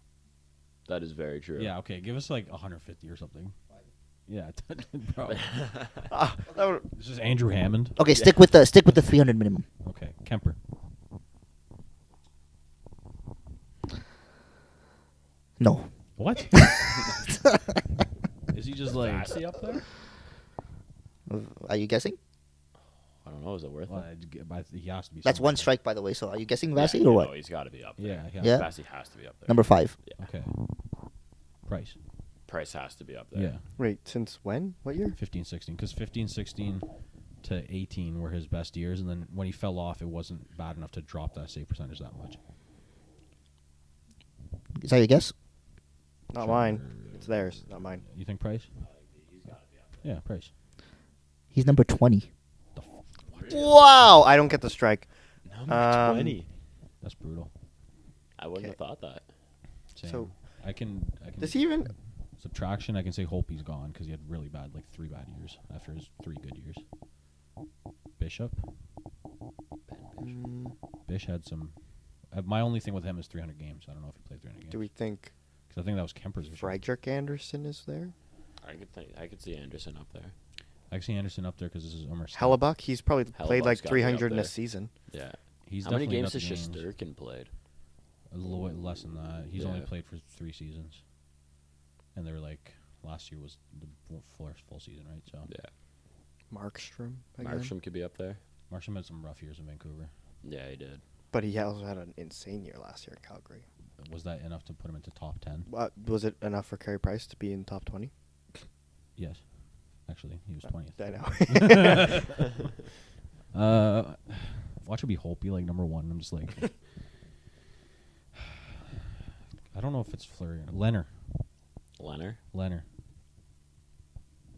[SPEAKER 2] That is very true.
[SPEAKER 3] Yeah, okay, give us like 150 or something. Yeah, bro.
[SPEAKER 1] That would,
[SPEAKER 3] This is Andrew Hammond.
[SPEAKER 4] Okay, stick with the 300 minimum.
[SPEAKER 3] Okay, Kemper.
[SPEAKER 4] No.
[SPEAKER 3] What? Is he just like?
[SPEAKER 2] Vassie up there?
[SPEAKER 4] Are you guessing?
[SPEAKER 2] I don't know. Is it worth
[SPEAKER 3] Well,
[SPEAKER 2] it?
[SPEAKER 3] he has to be.
[SPEAKER 4] That's
[SPEAKER 3] somewhere.
[SPEAKER 4] one strike, by the way. So are you guessing
[SPEAKER 2] Yeah,
[SPEAKER 4] Vassie or what?
[SPEAKER 2] No, he's got to be up there.
[SPEAKER 3] Yeah, yeah.
[SPEAKER 4] Yeah.
[SPEAKER 2] Vassie has to be up there.
[SPEAKER 4] Number 5.
[SPEAKER 2] Yeah.
[SPEAKER 3] Okay. Price.
[SPEAKER 2] Price has to be up there.
[SPEAKER 3] Yeah.
[SPEAKER 1] wait, since when? What year?
[SPEAKER 3] 15-16, because 15-16 to 18 were his best years, and then when he fell off, it wasn't bad enough to drop that save percentage that much.
[SPEAKER 4] Is that your guess?
[SPEAKER 1] Not mine. It's theirs, not mine.
[SPEAKER 3] You think Price? Yeah, Price.
[SPEAKER 4] He's number 20.
[SPEAKER 3] The
[SPEAKER 1] Wow, I don't get the strike.
[SPEAKER 2] Number 20.
[SPEAKER 3] That's brutal.
[SPEAKER 2] I wouldn't have
[SPEAKER 1] Okay.
[SPEAKER 2] thought that.
[SPEAKER 3] Same.
[SPEAKER 1] So-
[SPEAKER 3] I can
[SPEAKER 1] Does he even?
[SPEAKER 3] subtraction. I can say Holpe's gone because he had really bad, like 3 bad years after his 3 good years. Bishop. Bish had some. My only thing with him is 300 games. I don't know if he played 300 games.
[SPEAKER 1] Do we think
[SPEAKER 3] Because I think that was Kemper's vision.
[SPEAKER 1] Frederick Anderson is there?
[SPEAKER 2] I could see Anderson up there.
[SPEAKER 3] I can see Anderson up there because this is Omer.
[SPEAKER 1] Hellebuck, he's probably played like
[SPEAKER 2] Hellebuck's gotta be up
[SPEAKER 1] 300 in a
[SPEAKER 2] there.
[SPEAKER 1] season.
[SPEAKER 2] Yeah.
[SPEAKER 3] He's
[SPEAKER 2] How many
[SPEAKER 3] definitely
[SPEAKER 2] games
[SPEAKER 3] got
[SPEAKER 2] has
[SPEAKER 3] the
[SPEAKER 2] Shesterkin played?
[SPEAKER 3] A little bit less than that. He's only
[SPEAKER 2] Yeah.
[SPEAKER 3] played for 3 seasons, and they were like last year was the first full season, right? So
[SPEAKER 2] Yeah.
[SPEAKER 1] Markstrom, again.
[SPEAKER 2] Markstrom could be up there.
[SPEAKER 3] Marshall had some rough years in Vancouver.
[SPEAKER 2] Yeah, he did.
[SPEAKER 1] But he also had an insane year last year in Calgary.
[SPEAKER 3] Was that enough to put him into top 10?
[SPEAKER 1] Was it enough for Carey Price to be in top 20?
[SPEAKER 3] Yes, actually, he was 20th.
[SPEAKER 1] I know.
[SPEAKER 3] Watch it be Holpe like number 1. I'm just like, I don't know if it's Fleury or Leonard.
[SPEAKER 2] Leonard.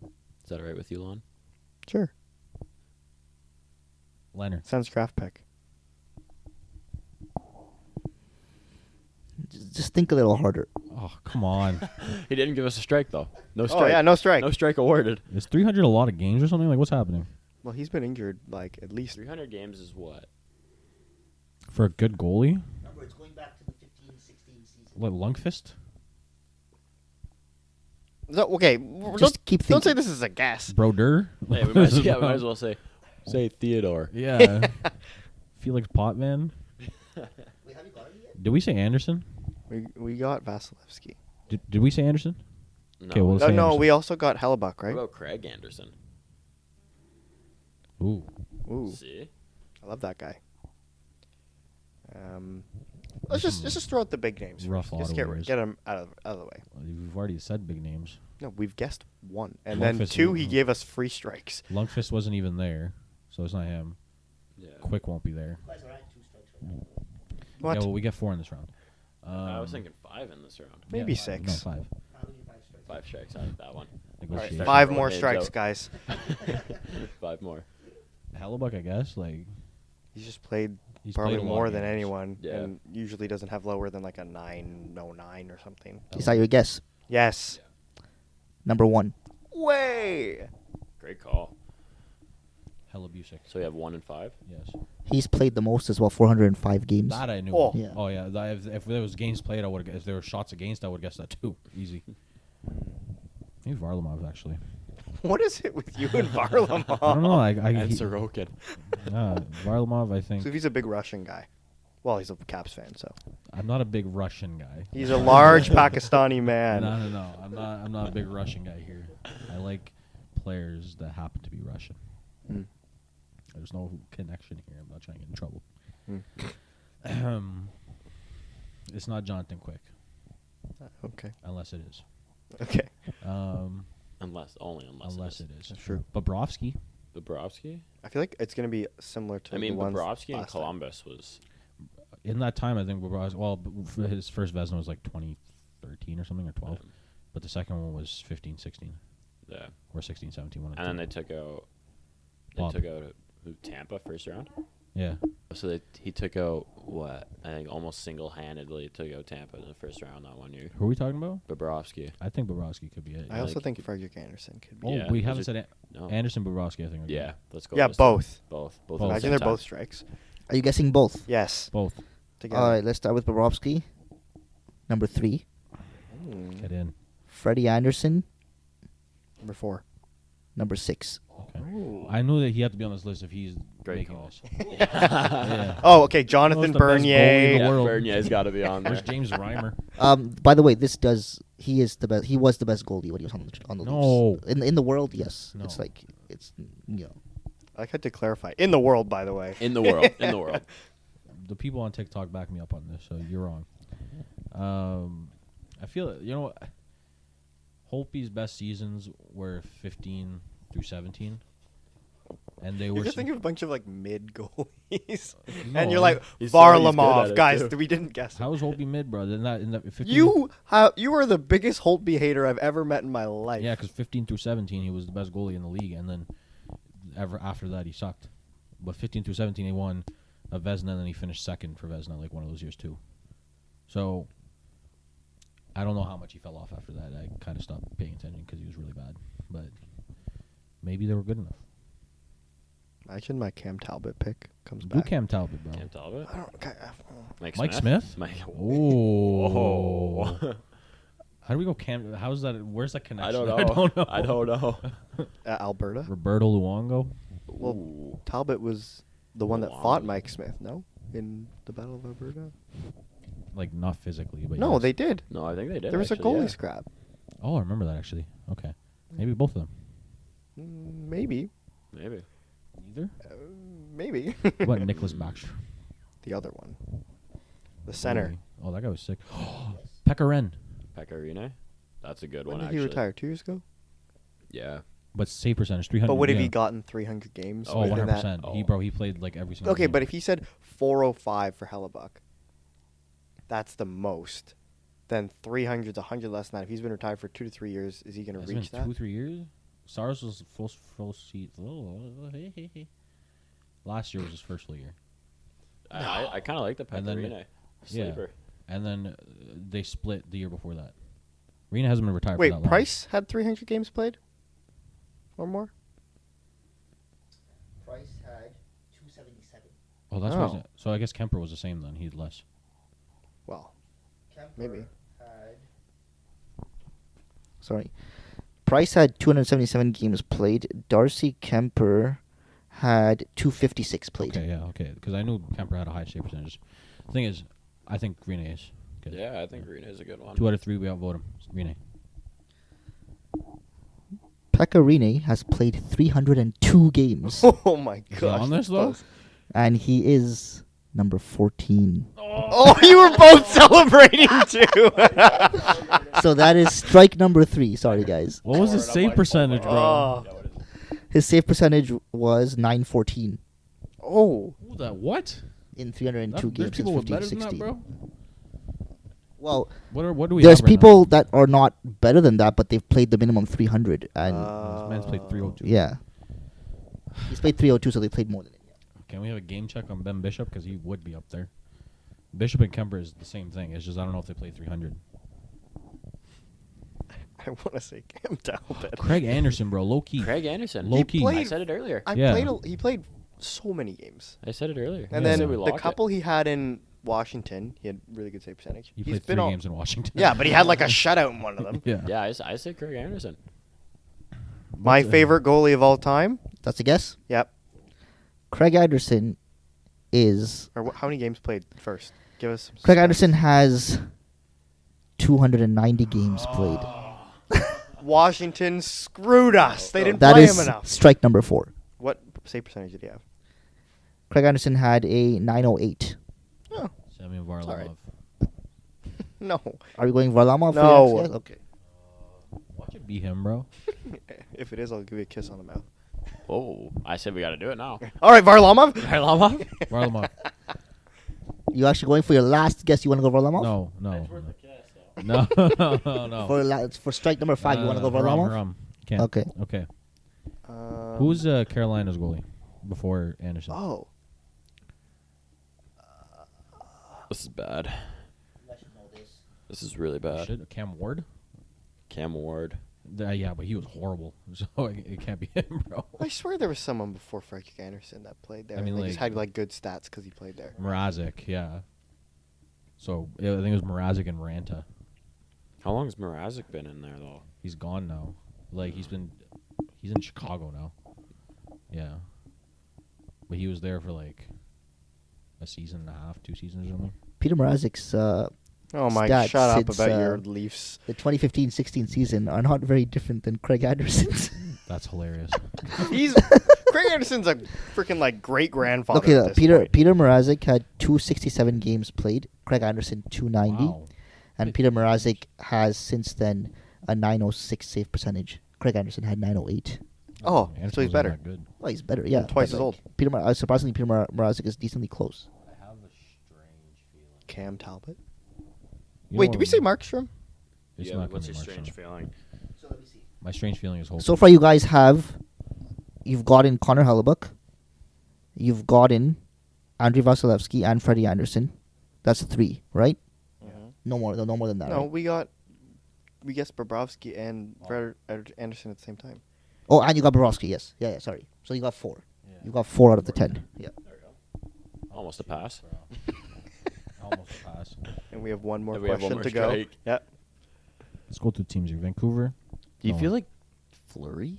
[SPEAKER 2] Is that all right with you, Lon?
[SPEAKER 1] Sure.
[SPEAKER 3] Leonard.
[SPEAKER 1] Sens draft pick.
[SPEAKER 4] Just think a little harder.
[SPEAKER 3] Oh, come on.
[SPEAKER 2] He didn't give us a strike, though. No
[SPEAKER 1] Oh,
[SPEAKER 2] strike.
[SPEAKER 1] yeah, no strike.
[SPEAKER 2] No strike awarded.
[SPEAKER 3] Is 300 a lot of games or something? Like, what's happening?
[SPEAKER 1] Well, he's been injured like at least.
[SPEAKER 2] 300 games is what?
[SPEAKER 3] For a good goalie?
[SPEAKER 4] Remember, it's going back to the 15-16 season.
[SPEAKER 3] Like Lundqvist?
[SPEAKER 1] No, okay,
[SPEAKER 4] Just keep
[SPEAKER 1] don't say
[SPEAKER 4] thinking.
[SPEAKER 1] this is a guess.
[SPEAKER 3] Broder?
[SPEAKER 2] Hey, we might as well say Theodore.
[SPEAKER 3] Yeah. Felix Potvin?
[SPEAKER 4] Wait, have you got it yet?
[SPEAKER 3] Did we say Anderson?
[SPEAKER 1] We got Vasilevsky.
[SPEAKER 3] Did we say Anderson?
[SPEAKER 2] No.
[SPEAKER 3] Okay, well,
[SPEAKER 1] No,
[SPEAKER 3] say
[SPEAKER 1] no,
[SPEAKER 3] Anderson.
[SPEAKER 1] we also got Hellebuck,
[SPEAKER 2] What
[SPEAKER 1] right?
[SPEAKER 2] about Craig Anderson?
[SPEAKER 3] Ooh.
[SPEAKER 1] Ooh,
[SPEAKER 2] See?
[SPEAKER 1] I love that guy. Let's just throw out the big names.
[SPEAKER 3] Rough
[SPEAKER 1] first. Just
[SPEAKER 3] Ottawa
[SPEAKER 1] get
[SPEAKER 3] years.
[SPEAKER 1] them out of the way.
[SPEAKER 3] We've already said big names.
[SPEAKER 1] No, we've guessed one, and then
[SPEAKER 3] Lundqvist
[SPEAKER 1] 2 he
[SPEAKER 3] won.
[SPEAKER 1] gave us free strikes.
[SPEAKER 3] Lundqvist wasn't even there, so it's not him.
[SPEAKER 2] Yeah.
[SPEAKER 3] Quick won't be there.
[SPEAKER 4] You guys are at 2 strikes right now.
[SPEAKER 1] What?
[SPEAKER 3] Yeah, well, we get 4 in this round.
[SPEAKER 2] I was thinking 5 in this round.
[SPEAKER 1] Maybe
[SPEAKER 3] yeah,
[SPEAKER 1] 6.
[SPEAKER 3] No, 5.
[SPEAKER 4] How many 5 strikes?
[SPEAKER 2] 5 strikes. I like that one.
[SPEAKER 3] negotiation.
[SPEAKER 1] 5
[SPEAKER 2] Start
[SPEAKER 1] more
[SPEAKER 2] names
[SPEAKER 1] strikes,
[SPEAKER 2] out.
[SPEAKER 1] guys.
[SPEAKER 2] 5 more.
[SPEAKER 3] Hellebuck, I guess. Like
[SPEAKER 1] He's just played
[SPEAKER 3] he's
[SPEAKER 1] probably
[SPEAKER 3] played a lot
[SPEAKER 1] more
[SPEAKER 3] of
[SPEAKER 1] than
[SPEAKER 3] games.
[SPEAKER 1] anyone,
[SPEAKER 2] Yeah.
[SPEAKER 1] and usually doesn't have lower than like a 909 or something.
[SPEAKER 4] Is that your guess?
[SPEAKER 1] Yes.
[SPEAKER 4] Number 1.
[SPEAKER 1] Way.
[SPEAKER 2] Great call.
[SPEAKER 3] Hellebusic.
[SPEAKER 2] So we have 1 and 5.
[SPEAKER 3] Yes.
[SPEAKER 4] He's played the most as well, 405 games.
[SPEAKER 3] That I knew.
[SPEAKER 1] Oh.
[SPEAKER 4] Yeah.
[SPEAKER 3] Oh yeah. If there was games played, I would. If there were shots against, I would guess that too. Easy. Maybe Varlamov actually.
[SPEAKER 1] What is it with you and Varlamov?
[SPEAKER 3] I don't know.
[SPEAKER 2] And
[SPEAKER 3] he-
[SPEAKER 2] Sorokin.
[SPEAKER 3] yeah, Varlamov. I think
[SPEAKER 1] So if he's a big Russian guy. Well, he's a Caps fan, so
[SPEAKER 3] I'm not a big Russian guy.
[SPEAKER 1] he's a large Pakistani man.
[SPEAKER 3] No. I'm not a big Russian guy here. I like players that happen to be Russian.
[SPEAKER 1] Hmm.
[SPEAKER 3] There's no connection here. I'm not trying to get in trouble.
[SPEAKER 1] Hmm.
[SPEAKER 3] It's not Jonathan Quick,
[SPEAKER 1] Okay.
[SPEAKER 3] unless it is.
[SPEAKER 1] Okay.
[SPEAKER 2] Unless
[SPEAKER 3] Unless it is.
[SPEAKER 1] That's true.
[SPEAKER 3] Bobrovsky.
[SPEAKER 2] Bobrovsky?
[SPEAKER 1] I feel like it's gonna be similar to.
[SPEAKER 2] I mean,
[SPEAKER 1] the ones
[SPEAKER 2] Bobrovsky in
[SPEAKER 1] last time.
[SPEAKER 2] Columbus was.
[SPEAKER 3] In that time, I think Bobrovsky. Well, his first Vezina was like 2013 or something, or 12. But the second one was 15, 16.
[SPEAKER 2] Yeah.
[SPEAKER 3] Or 16, 17. One of
[SPEAKER 2] And
[SPEAKER 3] the
[SPEAKER 2] then
[SPEAKER 3] two.
[SPEAKER 2] they took out.
[SPEAKER 3] Bob.
[SPEAKER 2] Tampa first round?
[SPEAKER 3] Yeah.
[SPEAKER 2] So he took out what? I think almost single-handedly took out Tampa in the first round that one year.
[SPEAKER 3] Who are we talking about?
[SPEAKER 2] Bobrovsky.
[SPEAKER 3] I think Bobrovsky could be it.
[SPEAKER 1] I also
[SPEAKER 2] like-
[SPEAKER 1] think Frederick Anderson could be.
[SPEAKER 3] Oh,
[SPEAKER 2] Yeah,
[SPEAKER 3] we
[SPEAKER 2] was
[SPEAKER 3] haven't
[SPEAKER 2] it-
[SPEAKER 3] said
[SPEAKER 2] No.
[SPEAKER 3] Anderson Bobrovsky, I think. are
[SPEAKER 2] Yeah,
[SPEAKER 3] good.
[SPEAKER 2] let's go.
[SPEAKER 1] Yeah,
[SPEAKER 2] with this time.
[SPEAKER 1] both.
[SPEAKER 2] Both.
[SPEAKER 3] Both.
[SPEAKER 2] at the
[SPEAKER 1] Imagine
[SPEAKER 2] same
[SPEAKER 1] they're
[SPEAKER 2] time.
[SPEAKER 1] both strikes.
[SPEAKER 4] Are you guessing both?
[SPEAKER 1] Yes.
[SPEAKER 3] Both.
[SPEAKER 1] Together.
[SPEAKER 4] All right, let's start with Bobrovsky. Number 3.
[SPEAKER 3] Get in.
[SPEAKER 4] Freddie Anderson.
[SPEAKER 1] Number 4.
[SPEAKER 4] Number 6.
[SPEAKER 3] Okay. I knew that he had to be on this list if he's
[SPEAKER 2] Great
[SPEAKER 3] making
[SPEAKER 2] call.
[SPEAKER 3] this. Yeah.
[SPEAKER 1] Oh, okay. Jonathan
[SPEAKER 3] Who's the best goalie in
[SPEAKER 1] Bernier.
[SPEAKER 3] the
[SPEAKER 2] Yeah,
[SPEAKER 3] world.
[SPEAKER 2] Bernier's got to be on there.
[SPEAKER 3] Where's James Reimer?
[SPEAKER 4] By the way, he is the best. He was the best goalie when he was on the
[SPEAKER 3] No.
[SPEAKER 4] Leafs. In the world, yes.
[SPEAKER 3] No.
[SPEAKER 4] It's like
[SPEAKER 1] I had to clarify. In the world, by the way.
[SPEAKER 2] In the world. In the world.
[SPEAKER 3] The people on TikTok back me up on this, so you're wrong. I feel what? Holtby's best seasons were 15 through 17, and they
[SPEAKER 1] You're
[SPEAKER 3] were.
[SPEAKER 1] just thinking of a bunch of like mid goalies,
[SPEAKER 3] No,
[SPEAKER 1] and you're like
[SPEAKER 2] He's so- he's good at
[SPEAKER 1] Varlamov,
[SPEAKER 2] it,
[SPEAKER 1] guys.
[SPEAKER 2] too.
[SPEAKER 1] We didn't guess.
[SPEAKER 3] How was Holtby mid, bro? In that 15,
[SPEAKER 1] You are the biggest Holtby hater I've ever met in my life.
[SPEAKER 3] Yeah, because 15 through 17, he was the best goalie in the league, and then after that, he sucked. But 15 through 17, he won a Vezina, and then he finished second for Vezina like one of those years too. So I don't know how much he fell off after that. I kind of stopped paying attention because he was really bad. But maybe they were good enough.
[SPEAKER 1] Imagine my Cam Talbot pick comes
[SPEAKER 3] Do
[SPEAKER 1] back.
[SPEAKER 3] Cam Talbot, bro.
[SPEAKER 2] Cam Talbot.
[SPEAKER 1] I don't.
[SPEAKER 3] Mike Smith?
[SPEAKER 2] Mike.
[SPEAKER 3] Oh.
[SPEAKER 2] Oh.
[SPEAKER 3] How do we go Cam? How's that? Where's that connection?
[SPEAKER 2] I don't know.
[SPEAKER 3] I don't know.
[SPEAKER 1] Alberta.
[SPEAKER 3] Roberto Luongo?
[SPEAKER 1] Well,
[SPEAKER 2] Ooh.
[SPEAKER 1] Talbot was the one that
[SPEAKER 2] Wow.
[SPEAKER 1] fought Mike Smith. No, in the Battle of Alberta.
[SPEAKER 3] Like, not physically, but
[SPEAKER 1] No,
[SPEAKER 3] yes.
[SPEAKER 1] they did.
[SPEAKER 2] No, I think they did.
[SPEAKER 1] There was
[SPEAKER 2] actually,
[SPEAKER 1] a goalie
[SPEAKER 2] yeah.
[SPEAKER 1] scrap.
[SPEAKER 3] Oh, I remember that, actually. Okay. Maybe both of them.
[SPEAKER 1] Maybe.
[SPEAKER 2] Maybe.
[SPEAKER 3] Either?
[SPEAKER 1] Maybe.
[SPEAKER 3] What about Nicholas Backstrom?
[SPEAKER 1] The other one. The center.
[SPEAKER 3] Oh, that guy was sick. Pekka Ren.
[SPEAKER 2] Pecorine. That's a good
[SPEAKER 1] When
[SPEAKER 2] one,
[SPEAKER 1] did
[SPEAKER 2] actually.
[SPEAKER 1] he retire? 2 years ago?
[SPEAKER 2] Yeah.
[SPEAKER 3] But save percentage, 300.
[SPEAKER 1] But would have
[SPEAKER 3] yeah.
[SPEAKER 1] he gotten 300 games?
[SPEAKER 3] Oh,
[SPEAKER 1] within that?
[SPEAKER 3] 100%.
[SPEAKER 2] Oh.
[SPEAKER 3] He played like every single
[SPEAKER 1] Okay,
[SPEAKER 3] game.
[SPEAKER 1] but if he said 405 for Hellebuck, that's the most. Then 300's 100 less than that. If he's been retired for 2 to 3 years, is he going
[SPEAKER 3] Has
[SPEAKER 1] to
[SPEAKER 3] it
[SPEAKER 1] reach
[SPEAKER 3] been
[SPEAKER 1] that?
[SPEAKER 3] 2 3 years? SARS was full seat. Last year was his first full year.
[SPEAKER 2] I kind of like the
[SPEAKER 3] And then-
[SPEAKER 2] Pecorine.
[SPEAKER 3] yeah.
[SPEAKER 2] Sleeper.
[SPEAKER 3] And then they split the year before that. Rena hasn't been retired for
[SPEAKER 1] Wait,
[SPEAKER 3] that long.
[SPEAKER 1] Price had 300 games played? Or more?
[SPEAKER 4] Price had 277.
[SPEAKER 3] Oh, that's
[SPEAKER 1] Oh.
[SPEAKER 3] why. So I guess Kemper was the same then. He had less.
[SPEAKER 1] Well,
[SPEAKER 4] Kemper
[SPEAKER 1] Maybe.
[SPEAKER 4] had. Sorry. Price had 277 games played. Darcy Kemper had 256 played.
[SPEAKER 3] Okay, yeah, okay. Because I knew Kemper had a high save percentage. The thing is, I think Rena is good.
[SPEAKER 2] Yeah, I think Rena is a good one.
[SPEAKER 3] 2 out of 3, we outvote him. Rena.
[SPEAKER 4] Pekka Rinne has played 302 games,
[SPEAKER 1] oh my
[SPEAKER 3] Is he
[SPEAKER 1] gosh.
[SPEAKER 3] on this, though?
[SPEAKER 4] and he is number 14.
[SPEAKER 1] Oh, you were both celebrating too.
[SPEAKER 4] So that is strike number 3. Sorry, guys.
[SPEAKER 3] What was his save percentage, bro?
[SPEAKER 1] Oh.
[SPEAKER 4] His save percentage was 914
[SPEAKER 1] Oh.
[SPEAKER 3] What?
[SPEAKER 4] in 302
[SPEAKER 3] There's
[SPEAKER 4] games since
[SPEAKER 3] people with
[SPEAKER 4] 15
[SPEAKER 3] better than that,
[SPEAKER 4] 16.
[SPEAKER 3] bro.
[SPEAKER 4] Well,
[SPEAKER 3] What do we?
[SPEAKER 4] there's
[SPEAKER 3] have right
[SPEAKER 4] people that are not better than that, but they've played the minimum 300, and
[SPEAKER 3] now? This man's played 302.
[SPEAKER 4] yeah, he's played 302, so they played more than it.
[SPEAKER 3] Can we have a game check on Ben Bishop because he would be up there? Bishop and Kemper is the same thing. It's just I don't know if they played 300.
[SPEAKER 1] I want to say Cam Talbot.
[SPEAKER 3] Craig Anderson, bro, low key.
[SPEAKER 2] Craig Anderson.
[SPEAKER 3] Low key.
[SPEAKER 2] I said it earlier.
[SPEAKER 1] He played so many games.
[SPEAKER 2] I said it earlier.
[SPEAKER 1] And
[SPEAKER 3] Yeah.
[SPEAKER 1] then
[SPEAKER 2] We
[SPEAKER 1] the
[SPEAKER 2] locked it.
[SPEAKER 1] couple he had in Washington, he had really good save percentage.
[SPEAKER 3] He
[SPEAKER 1] He's
[SPEAKER 3] played
[SPEAKER 1] been
[SPEAKER 3] 3
[SPEAKER 1] all-
[SPEAKER 3] games in Washington.
[SPEAKER 1] Yeah, but he had like a shutout in one of them.
[SPEAKER 3] yeah.
[SPEAKER 2] Yeah, I said Craig Anderson.
[SPEAKER 1] My favorite goalie of all time.
[SPEAKER 4] That's a guess.
[SPEAKER 1] Yep.
[SPEAKER 4] Craig Anderson is.
[SPEAKER 1] Or how many games played first? Give us some
[SPEAKER 4] Craig
[SPEAKER 1] stats.
[SPEAKER 4] Anderson has 290 games played.
[SPEAKER 1] Washington screwed us. They didn't
[SPEAKER 4] That
[SPEAKER 1] play
[SPEAKER 4] is
[SPEAKER 1] him enough.
[SPEAKER 4] strike number 4.
[SPEAKER 1] What save percentage did he have?
[SPEAKER 4] Craig Anderson had a 908.
[SPEAKER 1] Oh,
[SPEAKER 3] Semyon
[SPEAKER 1] all right.
[SPEAKER 3] Varlamov.
[SPEAKER 1] no.
[SPEAKER 4] Are we going Varlamov?
[SPEAKER 1] No.
[SPEAKER 4] For your next guess? Okay.
[SPEAKER 3] Watch it be him, bro.
[SPEAKER 1] If it is, I'll give you a kiss on the mouth.
[SPEAKER 2] Whoa. I said we got to do it now.
[SPEAKER 1] All right, Varlamov.
[SPEAKER 2] Varlamov?
[SPEAKER 3] Varlamov.
[SPEAKER 4] You actually going for your last guess? You want to go Varlamov?
[SPEAKER 3] No, no. No, no.
[SPEAKER 4] For strike number 5, you want to go Varlamov?
[SPEAKER 3] Haram. Can't.
[SPEAKER 4] Okay.
[SPEAKER 3] Okay. Who's Carolina's goalie before Anderson?
[SPEAKER 1] Oh,
[SPEAKER 2] This is bad. This is really bad.
[SPEAKER 3] Shit, Cam Ward?
[SPEAKER 2] Cam Ward.
[SPEAKER 3] Yeah, but he was horrible. So it can't be him, bro.
[SPEAKER 1] I swear there was someone before Frederick Anderson that played there.
[SPEAKER 3] I mean,
[SPEAKER 1] They just
[SPEAKER 3] like-
[SPEAKER 1] had like good stats because he played there.
[SPEAKER 3] Mrazek, yeah. So yeah, I think it was Mrazek and Ranta.
[SPEAKER 2] How long has Mrazek been in there, though?
[SPEAKER 3] He's gone now. Like he's in Chicago now. Yeah. But he was there for like a season and a half, 2 seasons or something.
[SPEAKER 4] Peter Mrazek's
[SPEAKER 1] Oh my!
[SPEAKER 4] stats
[SPEAKER 1] Shut up
[SPEAKER 4] since,
[SPEAKER 1] about your Leafs.
[SPEAKER 4] the 2015-16 season are not very different than Craig Anderson's.
[SPEAKER 3] That's hilarious.
[SPEAKER 1] He's Craig Anderson's a freaking like great grandfather.
[SPEAKER 4] Okay,
[SPEAKER 1] at this
[SPEAKER 4] Peter
[SPEAKER 1] point.
[SPEAKER 4] Peter Mrazek had 267 games played. Craig Anderson 290,
[SPEAKER 3] Wow.
[SPEAKER 4] and Peter Mrazek has since then a 906 save percentage. Craig Anderson had 908.
[SPEAKER 1] Oh,
[SPEAKER 3] Anderson
[SPEAKER 1] so he's
[SPEAKER 3] wasn't
[SPEAKER 1] better.
[SPEAKER 3] that good.
[SPEAKER 4] Well, he's better, yeah.
[SPEAKER 1] Twice
[SPEAKER 4] but,
[SPEAKER 1] as old.
[SPEAKER 4] Surprisingly, Peter Mrazek is decently close.
[SPEAKER 3] I have a strange feeling.
[SPEAKER 1] Cam Talbot.
[SPEAKER 3] You
[SPEAKER 1] Wait,
[SPEAKER 3] know
[SPEAKER 1] did we
[SPEAKER 3] what?
[SPEAKER 1] say Markstrom?
[SPEAKER 3] It's
[SPEAKER 2] Yeah,
[SPEAKER 3] not
[SPEAKER 2] what's
[SPEAKER 3] gonna
[SPEAKER 2] your
[SPEAKER 3] be
[SPEAKER 2] strange
[SPEAKER 3] Markstrom.
[SPEAKER 2] feeling?
[SPEAKER 3] My strange feeling is Holtby.
[SPEAKER 4] So far, you guys you've gotten Connor Hellebuck, you've gotten Andrei Vasilevsky and Freddie Anderson. That's 3, right? No more than that.
[SPEAKER 1] No,
[SPEAKER 4] right?
[SPEAKER 1] we guessed Bobrovsky and Fred Anderson at the same time.
[SPEAKER 4] Oh, and you got Bobrovsky. Yes, yeah. Sorry. So you got 4.
[SPEAKER 3] Yeah.
[SPEAKER 4] You got 4 out of the 10. Yeah.
[SPEAKER 2] Almost a pass.
[SPEAKER 3] Almost a pass.
[SPEAKER 1] And we have one more
[SPEAKER 2] And we have
[SPEAKER 1] question
[SPEAKER 2] one more
[SPEAKER 1] to go.
[SPEAKER 2] strike.
[SPEAKER 1] Yeah.
[SPEAKER 3] Let's go to teams here. Vancouver.
[SPEAKER 2] Do you
[SPEAKER 3] No.
[SPEAKER 2] feel like Fleury?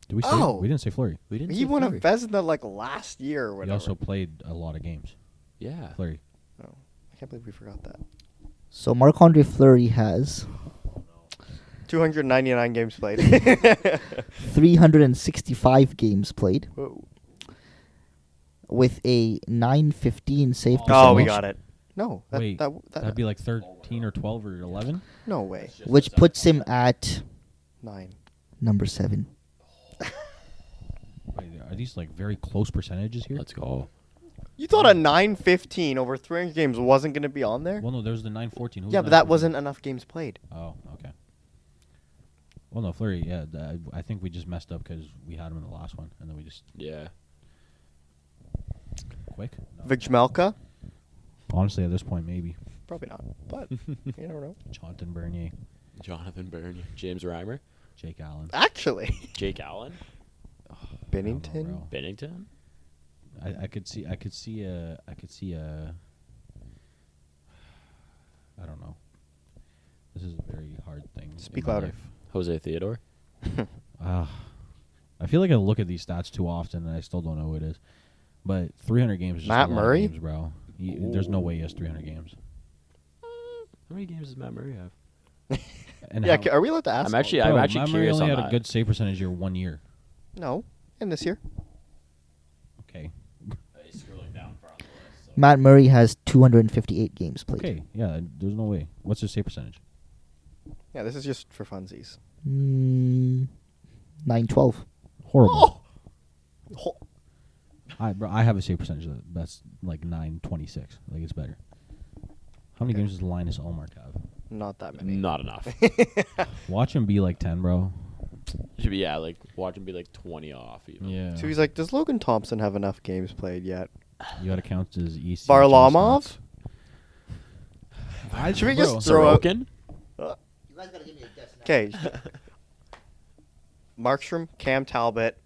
[SPEAKER 3] Did we say?
[SPEAKER 1] Oh.
[SPEAKER 3] We didn't say Fleury.
[SPEAKER 2] We didn't
[SPEAKER 1] He
[SPEAKER 2] say
[SPEAKER 1] won a
[SPEAKER 2] Fleury.
[SPEAKER 1] Vezina like last year or
[SPEAKER 3] He
[SPEAKER 1] whatever.
[SPEAKER 3] also played a lot of games.
[SPEAKER 2] Yeah.
[SPEAKER 3] Fleury.
[SPEAKER 1] Oh, I can't believe we forgot that.
[SPEAKER 4] So Marc-Andre Fleury has
[SPEAKER 1] 299 games played.
[SPEAKER 4] 365 games played
[SPEAKER 1] Whoa.
[SPEAKER 4] with a 915 save percentage.
[SPEAKER 1] Oh, we got it. No,
[SPEAKER 3] Wait,
[SPEAKER 1] that
[SPEAKER 3] that'd be like 13 or 12 or 11.
[SPEAKER 1] no way.
[SPEAKER 4] Which puts him at
[SPEAKER 1] 9.
[SPEAKER 4] number 7.
[SPEAKER 3] Wait, are these like very close percentages here?
[SPEAKER 2] Let's go.
[SPEAKER 1] You thought a 915 over 300 games wasn't going to be on there?
[SPEAKER 3] Well, no, there's the 914. Who's
[SPEAKER 1] Yeah, but that
[SPEAKER 3] 914?
[SPEAKER 1] wasn't enough games played.
[SPEAKER 3] Oh, okay. Well, no, Fleury. Yeah, I think we just messed up because we had him in the last one, and then we just
[SPEAKER 2] Yeah.
[SPEAKER 3] quick. No.
[SPEAKER 1] Vijmelka?
[SPEAKER 3] Honestly, at this point, maybe
[SPEAKER 1] Probably not, but you never know.
[SPEAKER 3] Jonathan Bernier,
[SPEAKER 2] Jonathan Bernier. James Reimer.
[SPEAKER 3] Jake Allen.
[SPEAKER 1] Actually,
[SPEAKER 2] Jake Allen.
[SPEAKER 1] Bennington?
[SPEAKER 3] bro.
[SPEAKER 2] Bennington.
[SPEAKER 3] I could see a. I don't know. This is a very hard thing.
[SPEAKER 1] Speak
[SPEAKER 3] in my
[SPEAKER 1] louder.
[SPEAKER 3] life.
[SPEAKER 2] Jose Theodore.
[SPEAKER 3] I feel like I look at these stats too often, and I still don't know who it is. But 300 games is just
[SPEAKER 1] Matt
[SPEAKER 3] a lot of
[SPEAKER 1] Murray?
[SPEAKER 3] games, bro. There's no way he has 300 games.
[SPEAKER 2] How many games does Matt Murray have?
[SPEAKER 3] And
[SPEAKER 1] Yeah,
[SPEAKER 3] how-
[SPEAKER 1] are we allowed to ask?
[SPEAKER 2] I'm actually,
[SPEAKER 3] Bro,
[SPEAKER 2] I'm actually
[SPEAKER 3] Matt Murray
[SPEAKER 2] curious
[SPEAKER 3] only
[SPEAKER 2] on
[SPEAKER 3] had
[SPEAKER 2] that.
[SPEAKER 3] a good save percentage here 1 year.
[SPEAKER 1] No, in this year.
[SPEAKER 3] Okay.
[SPEAKER 2] He's scrolling down far on the list. So.
[SPEAKER 4] Matt Murray has 258 games played.
[SPEAKER 3] Okay. Yeah. There's no way. What's his save percentage?
[SPEAKER 1] Yeah, this is just for funsies.
[SPEAKER 4] 912.
[SPEAKER 3] Horrible.
[SPEAKER 1] Oh!
[SPEAKER 3] I have a save percentage that's like 926. Like it's better. How many
[SPEAKER 1] Okay.
[SPEAKER 3] games does Linus Allmark have?
[SPEAKER 1] Not that many.
[SPEAKER 2] Not enough.
[SPEAKER 3] Watch him be like 10, bro.
[SPEAKER 2] Should be like watch him be like 20 off. Even.
[SPEAKER 3] Yeah.
[SPEAKER 1] So he's like, does Logan Thompson have enough games played yet?
[SPEAKER 3] You got to count his EC.
[SPEAKER 1] Varlamov?
[SPEAKER 3] I
[SPEAKER 1] Should we
[SPEAKER 3] bro.
[SPEAKER 1] just throw out?
[SPEAKER 2] Sorokin?
[SPEAKER 4] You guys gotta give me a guess now.
[SPEAKER 1] Okay. Markstrom, Cam Talbot,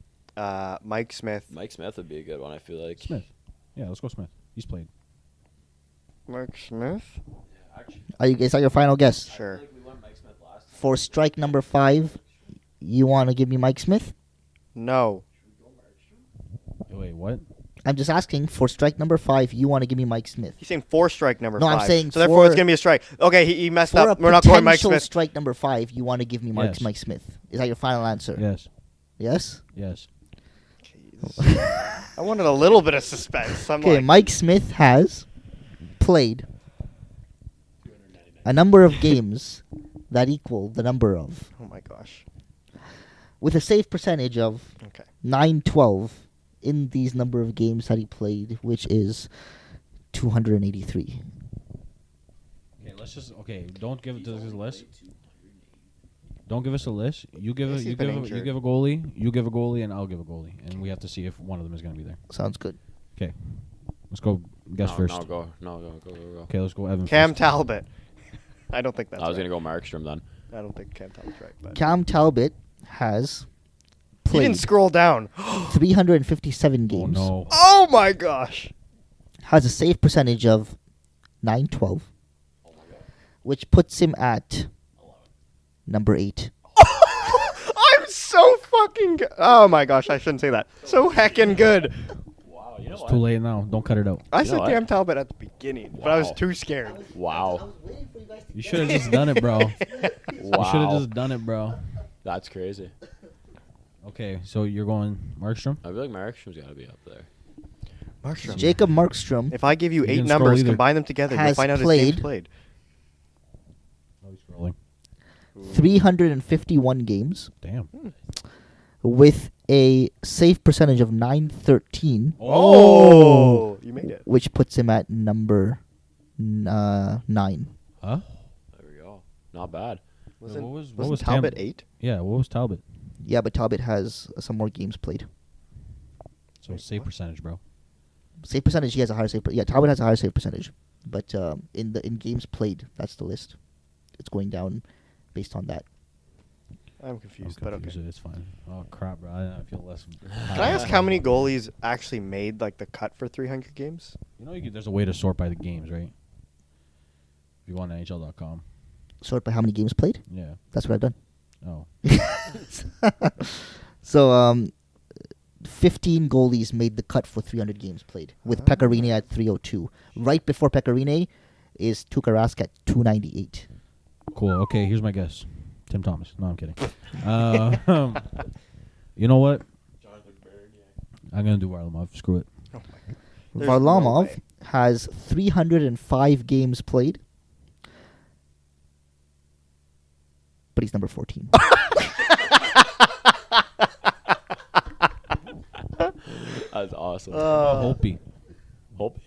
[SPEAKER 1] Mike Smith.
[SPEAKER 2] Mike Smith would be a good one. I feel like.
[SPEAKER 3] Smith. Yeah, let's go Smith. He's played.
[SPEAKER 1] Mark Smith?
[SPEAKER 4] Is that your final guess?
[SPEAKER 1] Sure.
[SPEAKER 4] For strike number 5, you want to give me Mike Smith?
[SPEAKER 1] No.
[SPEAKER 3] Wait, what?
[SPEAKER 4] I'm just asking. For strike number 5, you want to give me Mike Smith?
[SPEAKER 1] He's saying 4 strike number
[SPEAKER 4] No,
[SPEAKER 1] 5.
[SPEAKER 4] I'm saying
[SPEAKER 1] so therefore it's
[SPEAKER 4] for-
[SPEAKER 1] going to be a strike. Okay, he messed
[SPEAKER 4] For
[SPEAKER 1] up.
[SPEAKER 4] a
[SPEAKER 1] We're not going Mike
[SPEAKER 4] potential
[SPEAKER 1] Smith.
[SPEAKER 4] strike number 5, you want to give me
[SPEAKER 3] Yes.
[SPEAKER 4] Mike Smith? Is that your final answer?
[SPEAKER 3] Yes.
[SPEAKER 4] Yes?
[SPEAKER 3] Yes.
[SPEAKER 1] I wanted a little bit of suspense. I'm
[SPEAKER 4] Okay,
[SPEAKER 1] like,
[SPEAKER 4] Mike Smith has played a number of games that equal the number of,
[SPEAKER 1] oh my gosh.
[SPEAKER 4] with a save percentage of
[SPEAKER 1] Okay.
[SPEAKER 4] 912 in these number of games that he played, which is 283.
[SPEAKER 3] Okay, let's just don't give us a list. Don't give us a list. You give
[SPEAKER 1] Yes,
[SPEAKER 3] a
[SPEAKER 1] he's
[SPEAKER 3] you
[SPEAKER 1] been
[SPEAKER 3] give a, you
[SPEAKER 1] injured.
[SPEAKER 3] give a goalie, you give a goalie, and I'll give a goalie, and we have to see if one of them is going to be there.
[SPEAKER 4] Sounds good.
[SPEAKER 3] Okay, let's go. Guess
[SPEAKER 2] no,
[SPEAKER 3] first.
[SPEAKER 2] No, go. Go.
[SPEAKER 3] Okay, let's go. Evan.
[SPEAKER 1] Cam
[SPEAKER 3] first.
[SPEAKER 1] Talbot. I don't think that's
[SPEAKER 2] I was
[SPEAKER 1] right.
[SPEAKER 2] gonna go Markstrom then.
[SPEAKER 1] I don't think Cam Talbot's right. But
[SPEAKER 4] Cam Talbot has
[SPEAKER 1] he
[SPEAKER 4] played
[SPEAKER 1] didn't scroll down.
[SPEAKER 4] 357
[SPEAKER 3] Oh
[SPEAKER 4] games.
[SPEAKER 3] no.
[SPEAKER 1] Oh my gosh.
[SPEAKER 4] Has a save percentage of 912, which puts him at number 8.
[SPEAKER 1] I'm so fucking good. Oh my gosh, I shouldn't say that. So heckin' good.
[SPEAKER 2] Wow, you know
[SPEAKER 3] It's too late now. Don't cut it out.
[SPEAKER 1] I
[SPEAKER 2] You know
[SPEAKER 1] said
[SPEAKER 2] what?
[SPEAKER 1] Cam Talbot at the beginning, but I was
[SPEAKER 2] Wow.
[SPEAKER 1] too scared.
[SPEAKER 2] Wow.
[SPEAKER 3] You should have just done it, bro.
[SPEAKER 2] Wow.
[SPEAKER 3] You should have just done it, bro.
[SPEAKER 2] That's crazy.
[SPEAKER 3] Okay, so you're going Markstrom.
[SPEAKER 2] I feel like Markstrom's got to be up there.
[SPEAKER 1] Markstrom.
[SPEAKER 4] Jacob Markstrom
[SPEAKER 1] If I give you
[SPEAKER 3] He
[SPEAKER 1] 8
[SPEAKER 3] didn't scroll
[SPEAKER 1] numbers,
[SPEAKER 3] either.
[SPEAKER 1] combine them together, you'll
[SPEAKER 4] Has
[SPEAKER 1] find out his
[SPEAKER 4] played-
[SPEAKER 1] games played.
[SPEAKER 3] Oh, he's scrolling.
[SPEAKER 4] 351 games
[SPEAKER 3] Damn.
[SPEAKER 4] with a save percentage of 913,
[SPEAKER 1] Oh, you made it.
[SPEAKER 4] which puts him at number 9.
[SPEAKER 3] Huh?
[SPEAKER 2] There we go. Not bad.
[SPEAKER 1] Wasn't,
[SPEAKER 3] what was
[SPEAKER 1] wasn't
[SPEAKER 3] Tam-
[SPEAKER 1] Talbot 8?
[SPEAKER 3] Yeah. What was Talbot?
[SPEAKER 4] Yeah, but Talbot has some more games played.
[SPEAKER 3] So save percentage, bro.
[SPEAKER 4] Save percentage, he has a higher save. Yeah, Talbot has a higher save percentage, but in games played, that's the list. It's going down based on that.
[SPEAKER 1] I'm confused, but okay.
[SPEAKER 3] It's fine. Oh crap, bro. I feel less.
[SPEAKER 1] Can I ask how many goalies actually made like the cut for 300 games?
[SPEAKER 3] You know, there's a way to sort by the games, right? If you go on NHL.com.
[SPEAKER 4] Sort by how many games played.
[SPEAKER 3] Yeah.
[SPEAKER 4] That's what I've done.
[SPEAKER 3] Oh.
[SPEAKER 4] So 15 goalies made the cut for 300 games played, with Pecorine at 302. Right before Pecorine is Tuukka Rask at 298.
[SPEAKER 3] Cool. Okay, here's my guess. Tim Thomas. No, I'm kidding. You know what? I'm gonna do Varlamov. Screw it.
[SPEAKER 1] Oh my God. There's
[SPEAKER 4] Varlamov
[SPEAKER 1] no way.
[SPEAKER 4] has 305 games played, but he's number 14.
[SPEAKER 2] That's awesome.
[SPEAKER 3] Holtby.
[SPEAKER 2] Hope.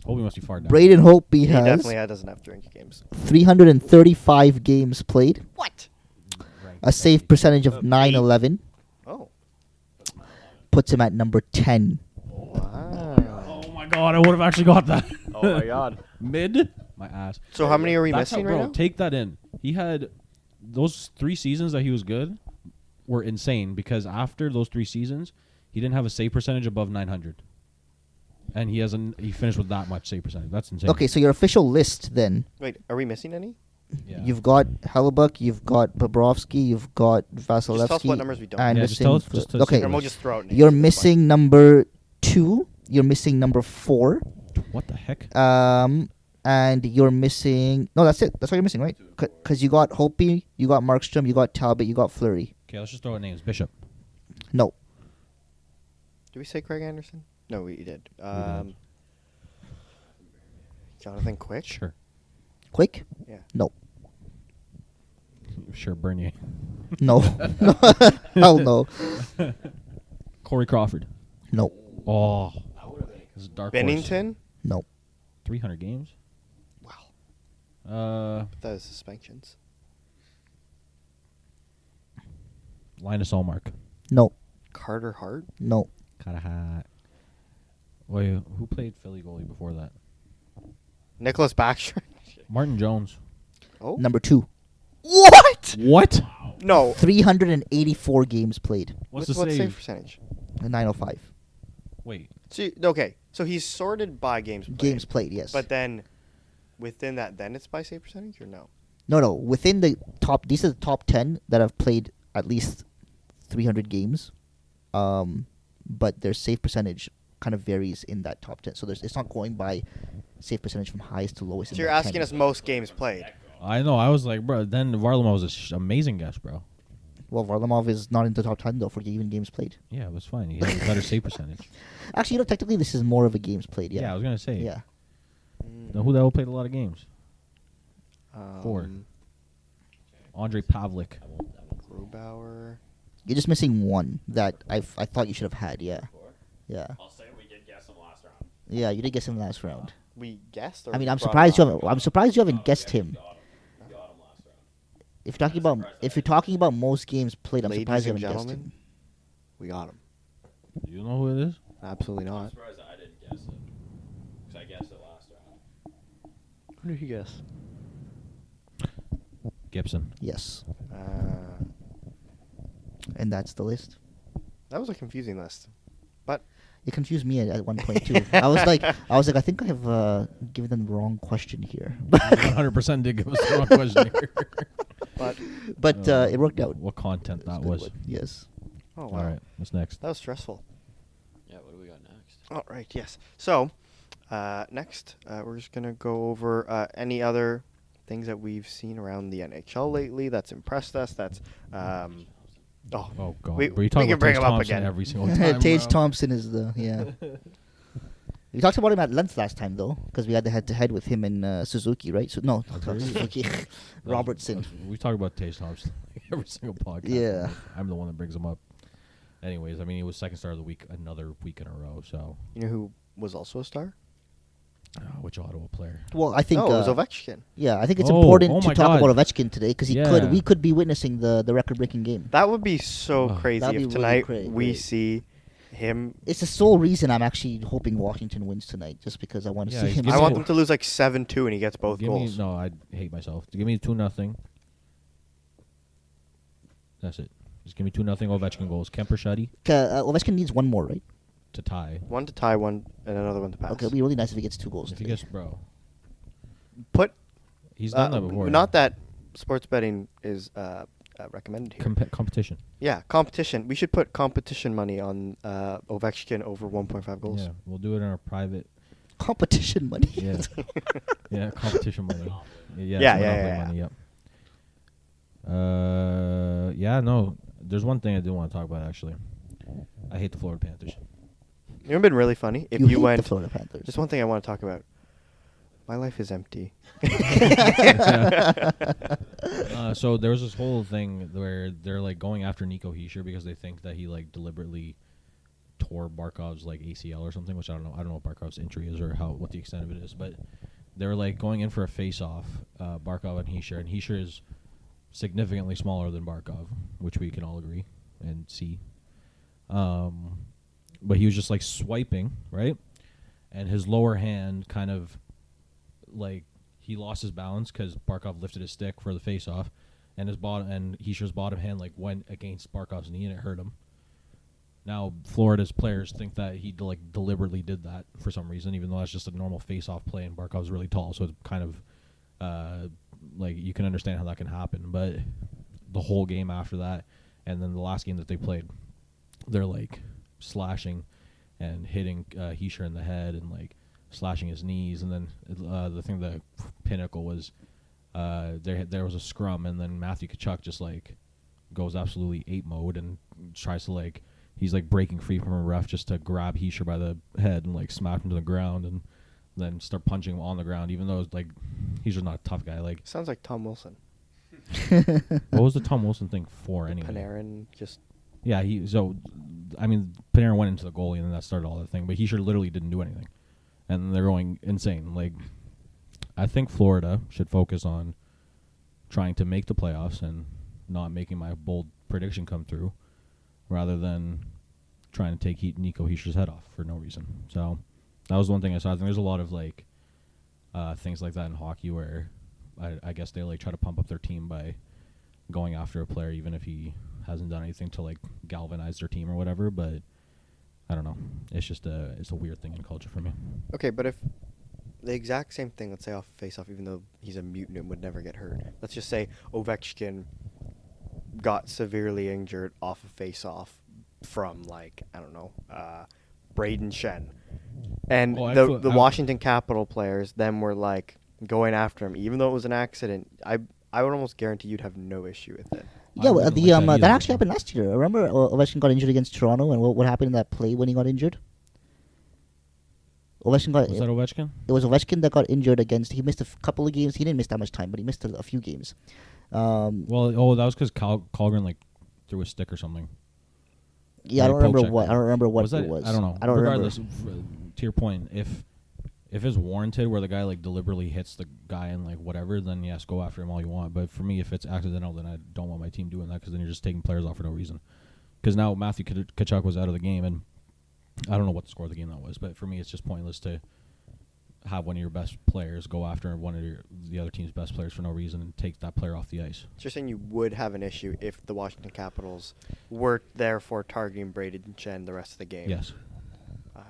[SPEAKER 3] Holtby must be far down.
[SPEAKER 4] Braden Holtby
[SPEAKER 1] He
[SPEAKER 4] has
[SPEAKER 1] definitely doesn't have 300 games.
[SPEAKER 4] 335 games played,
[SPEAKER 1] What?
[SPEAKER 3] Right.
[SPEAKER 4] a save percentage of 911,
[SPEAKER 1] Oh.
[SPEAKER 4] puts him at number 10.
[SPEAKER 1] Wow.
[SPEAKER 3] Oh my god, I would have actually got that.
[SPEAKER 2] Oh my God.
[SPEAKER 3] Mid? My ass.
[SPEAKER 1] So how many are we
[SPEAKER 3] That's
[SPEAKER 1] missing
[SPEAKER 3] how,
[SPEAKER 1] right
[SPEAKER 3] bro,
[SPEAKER 1] now?
[SPEAKER 3] take that in. He had those 3 seasons that he was good were insane because after those 3 seasons, he didn't have a save percentage above 900. And he finished with that much save percentage. That's insane.
[SPEAKER 4] Okay, so your official list then.
[SPEAKER 1] Wait, are we missing any?
[SPEAKER 3] Yeah.
[SPEAKER 4] You've got Hellebuck, you've got Bobrovsky, you've got Vasilevsky.
[SPEAKER 1] Just tell us what numbers we don't.
[SPEAKER 3] Yeah,
[SPEAKER 4] Anderson.
[SPEAKER 3] just tell us- just tell us
[SPEAKER 4] okay,
[SPEAKER 1] And we'll just throw out names.
[SPEAKER 4] you're
[SPEAKER 1] It's fine.
[SPEAKER 4] missing number 2. You're missing number 4.
[SPEAKER 3] What the heck?
[SPEAKER 4] And you're missing. No, that's it. That's what you're missing, right? Because you got Holtby, you got Markstrom, you got Talbot, you got Fleury.
[SPEAKER 3] Okay, let's just throw out names. Bishop.
[SPEAKER 4] No.
[SPEAKER 1] Did we say Craig Anderson? No, we did.
[SPEAKER 3] did.
[SPEAKER 1] Jonathan Quick?
[SPEAKER 3] Sure.
[SPEAKER 4] Quick?
[SPEAKER 1] Yeah.
[SPEAKER 4] No.
[SPEAKER 3] Sure, Bernier.
[SPEAKER 4] No. Hell no.
[SPEAKER 3] Corey Crawford.
[SPEAKER 4] No.
[SPEAKER 3] Oh. This is dark horse.
[SPEAKER 1] Bennington?
[SPEAKER 4] No.
[SPEAKER 3] 300 games?
[SPEAKER 1] Wow. That was suspensions.
[SPEAKER 3] Linus Allmark.
[SPEAKER 4] No,
[SPEAKER 1] Carter Hart.
[SPEAKER 4] no.
[SPEAKER 3] Got a hat. Wait, who played Philly goalie before that?
[SPEAKER 1] Nicholas Backstrom.
[SPEAKER 3] Martin Jones.
[SPEAKER 1] Oh.
[SPEAKER 4] Number 2.
[SPEAKER 1] What?
[SPEAKER 3] What?
[SPEAKER 1] No.
[SPEAKER 4] 384 games played.
[SPEAKER 3] What's
[SPEAKER 1] What's
[SPEAKER 3] the save?
[SPEAKER 1] save percentage?
[SPEAKER 4] 905.
[SPEAKER 3] Wait.
[SPEAKER 1] Okay. So he's sorted by games played.
[SPEAKER 4] Games played, yes.
[SPEAKER 1] But then within that, then it's by save percentage or no?
[SPEAKER 4] No. Within the top, these are the top 10 that have played at least 300 games. But their save percentage kind of varies in that top 10. So it's not going by save percentage from highest to lowest.
[SPEAKER 1] So
[SPEAKER 4] in
[SPEAKER 1] you're
[SPEAKER 4] that
[SPEAKER 1] asking
[SPEAKER 4] 10.
[SPEAKER 1] us most games played.
[SPEAKER 3] I know. I was like, bro. Then Varlamov was an amazing guess, bro.
[SPEAKER 4] Well, Varlamov is not in the top 10 though for even games played.
[SPEAKER 3] Yeah, it was fine. He had a better save percentage.
[SPEAKER 4] Actually, technically this is more of a games played. Yeah.
[SPEAKER 3] Yeah, I was gonna say.
[SPEAKER 4] Yeah.
[SPEAKER 3] Now, who the hell played a lot of games? 4.
[SPEAKER 1] Um,
[SPEAKER 3] Andre Pavlik.
[SPEAKER 1] Grubauer.
[SPEAKER 4] You're just missing one that I thought you should have had. Yeah. Yeah.
[SPEAKER 2] I'll say we did guess him last round.
[SPEAKER 4] Yeah. You did guess him last round.
[SPEAKER 1] We guessed. Or
[SPEAKER 4] I mean,
[SPEAKER 1] we
[SPEAKER 4] I'm
[SPEAKER 1] brought
[SPEAKER 4] surprised
[SPEAKER 1] him
[SPEAKER 4] you
[SPEAKER 1] up?
[SPEAKER 4] haven't. I'm surprised you haven't guessed him.
[SPEAKER 2] Got him last round.
[SPEAKER 4] If you're talking about most games played, I'm
[SPEAKER 1] Ladies
[SPEAKER 4] surprised you
[SPEAKER 1] and
[SPEAKER 4] haven't guessed
[SPEAKER 1] gentlemen,
[SPEAKER 4] him.
[SPEAKER 1] we got him.
[SPEAKER 3] Do you know who it is?
[SPEAKER 1] Absolutely
[SPEAKER 2] I'm
[SPEAKER 1] not.
[SPEAKER 2] surprised that I didn't guess it. Because I guessed it last round.
[SPEAKER 1] Who did he guess?
[SPEAKER 3] Gibson.
[SPEAKER 4] Yes.
[SPEAKER 1] Uh,
[SPEAKER 4] And that's the list.
[SPEAKER 1] that was a confusing list. But
[SPEAKER 4] It confused me at one point too. I was like, I think I have given them the wrong question here.
[SPEAKER 3] 100% did give us the wrong question here.
[SPEAKER 1] but
[SPEAKER 4] It worked out.
[SPEAKER 3] What content
[SPEAKER 4] It was a
[SPEAKER 3] that
[SPEAKER 4] good
[SPEAKER 3] was.
[SPEAKER 4] one. Yes.
[SPEAKER 1] oh wow,
[SPEAKER 3] All right, what's next?
[SPEAKER 1] that was stressful.
[SPEAKER 2] Yeah, what do we got next?
[SPEAKER 1] All right, yes. So next, we're just gonna go over any other things that we've seen around the NHL lately that's impressed us. That's
[SPEAKER 3] Oh god,
[SPEAKER 1] we
[SPEAKER 3] bro, you talk
[SPEAKER 1] can
[SPEAKER 3] about
[SPEAKER 1] bring
[SPEAKER 3] Tage
[SPEAKER 1] him up
[SPEAKER 3] Thompson
[SPEAKER 1] again.
[SPEAKER 3] every single time.
[SPEAKER 4] Tage
[SPEAKER 3] bro.
[SPEAKER 4] Thompson is the We talked about him at length last time though, because we had the head-to-head with him and Suzuki, right? So no, not
[SPEAKER 3] Okay.
[SPEAKER 4] Suzuki, Robertson.
[SPEAKER 3] We talk about Tage Thompson every single podcast.
[SPEAKER 4] Yeah.
[SPEAKER 3] I'm the one that brings him up. Anyways, I mean, he was second star of the week, another week in a row. So,
[SPEAKER 1] you know who was also a star?
[SPEAKER 3] which Ottawa player?
[SPEAKER 4] Well, I think
[SPEAKER 1] No, it was Ovechkin.
[SPEAKER 4] yeah, I think it's
[SPEAKER 3] Oh,
[SPEAKER 4] important
[SPEAKER 3] oh
[SPEAKER 4] to
[SPEAKER 3] my
[SPEAKER 4] talk
[SPEAKER 3] God.
[SPEAKER 4] about Ovechkin today because
[SPEAKER 3] Yeah.
[SPEAKER 4] we could be witnessing the record-breaking game.
[SPEAKER 1] That would be so
[SPEAKER 3] Oh.
[SPEAKER 1] crazy
[SPEAKER 4] That'd
[SPEAKER 1] if
[SPEAKER 4] be
[SPEAKER 1] tonight
[SPEAKER 4] really
[SPEAKER 1] we
[SPEAKER 4] great.
[SPEAKER 1] see him.
[SPEAKER 4] It's the sole reason I'm actually hoping Washington wins tonight, just because I want to
[SPEAKER 3] Yeah,
[SPEAKER 4] see
[SPEAKER 3] he's
[SPEAKER 4] him.
[SPEAKER 3] Give
[SPEAKER 1] I
[SPEAKER 3] me
[SPEAKER 1] want
[SPEAKER 3] a-
[SPEAKER 1] them to lose like 7-2 and he gets both
[SPEAKER 3] Give
[SPEAKER 1] goals.
[SPEAKER 3] me no, I hate myself. Give me 2-0. That's it. Just give me 2-0 Ovechkin goals. Kemper Shuddy
[SPEAKER 4] Ovechkin needs one more, right?
[SPEAKER 3] to tie.
[SPEAKER 1] One to tie, one and another one to pass.
[SPEAKER 4] Okay, it'd be really nice if he gets 2 goals.
[SPEAKER 3] If he
[SPEAKER 4] today.
[SPEAKER 3] gets, bro,
[SPEAKER 1] Put
[SPEAKER 3] he's done that before.
[SPEAKER 1] not that sports betting is recommended here.
[SPEAKER 3] Competition.
[SPEAKER 1] Yeah, competition. We should put competition money on Ovechkin over 1.5 goals.
[SPEAKER 3] Yeah, we'll do it in our private.
[SPEAKER 4] Competition money.
[SPEAKER 3] Yeah, yeah, competition money. Yeah,
[SPEAKER 1] Yeah,
[SPEAKER 3] it's
[SPEAKER 1] yeah,
[SPEAKER 3] Monopoly money. Yep. Yeah, no. There's one thing I do want to talk about actually. I hate the Florida Panthers.
[SPEAKER 1] It would have been really funny if
[SPEAKER 4] you
[SPEAKER 1] you
[SPEAKER 4] hate
[SPEAKER 1] went.
[SPEAKER 4] the Florida Panthers.
[SPEAKER 1] There's one thing I want to talk about. My life is empty.
[SPEAKER 3] So there was this whole thing where they're like going after Nico Hischier because they think that he like deliberately tore Barkov's like ACL or something, which I don't know. I don't know what Barkov's injury is or what the extent of it is, but they were like going in for a face-off, Barkov and Hischier is significantly smaller than Barkov, which we can all agree and see. But he was just like swiping, right? And his lower hand kind of like he lost his balance because Barkov lifted his stick for the face-off, and Hischier's bottom hand like went against Barkov's knee and it hurt him. Now Florida's players think that he deliberately did that for some reason, even though that's just a normal face-off play and Barkov's really tall, so it's kind of like you can understand how that can happen. But the whole game after that, and then the last game that they played, they're like slashing and hitting Hischier in the head and like slashing his knees, and then the thing that pinnacle was there was a scrum, and then Matthew Tkachuk just like goes absolutely ape mode and tries to like he's like breaking free from a ref just to grab Hischier by the head and like smack him to the ground and then start punching him on the ground, even though like he's just not a tough guy. Like
[SPEAKER 1] Sounds like Tom Wilson.
[SPEAKER 3] what was the Tom Wilson thing for anyway?
[SPEAKER 1] Panarin just.
[SPEAKER 3] Yeah, I mean, Panarin went into the goalie and then that started all that thing, but Hischier literally didn't do anything. And they're going insane. Like, I think Florida should focus on trying to make the playoffs and not making my bold prediction come through, rather than trying to take Nico Heischer's head off for no reason. So that was one thing I saw. I think there's a lot of like things like that in hockey where I guess they like try to pump up their team by going after a player even if he hasn't done anything to like galvanize their team or whatever. But I don't know. It's just it's a weird thing in culture for me.
[SPEAKER 1] Okay, but if the exact same thing, let's say off face-off, even though he's a mutant and would never get hurt. Let's just say Ovechkin got severely injured off of face-off from, like, I don't know, Braden Shen. And the Washington Capital players then were, like, going after him. Even though it was an accident, I would almost guarantee you'd have no issue with it.
[SPEAKER 4] Yeah, well, that actually happened last year. Remember Ovechkin got injured against Toronto, and what happened in that play when he got injured? Was that Ovechkin? It was Ovechkin that got injured against. He missed a couple of games. He didn't miss that much time, but he missed a few games.
[SPEAKER 3] That was because Colgren like threw a stick or something.
[SPEAKER 4] Yeah, I don't remember what. I don't remember what it was.
[SPEAKER 3] I don't know.
[SPEAKER 4] I don't
[SPEAKER 3] Regardless,
[SPEAKER 4] remember.
[SPEAKER 3] To your point, if it's warranted where the guy like deliberately hits the guy and like whatever, then yes, go after him all you want. But for me, if it's accidental, then I don't want my team doing that because then you're just taking players off for no reason. Because now Matthew Tkachuk was out of the game, and I don't know what the score of the game that was, but for me, it's just pointless to have one of your best players go after one of the other team's best players for no reason and take that player off the ice.
[SPEAKER 1] So you're saying you would have an issue if the Washington Capitals were therefore targeting Braden Shen the rest of the game?
[SPEAKER 3] Yes.
[SPEAKER 1] I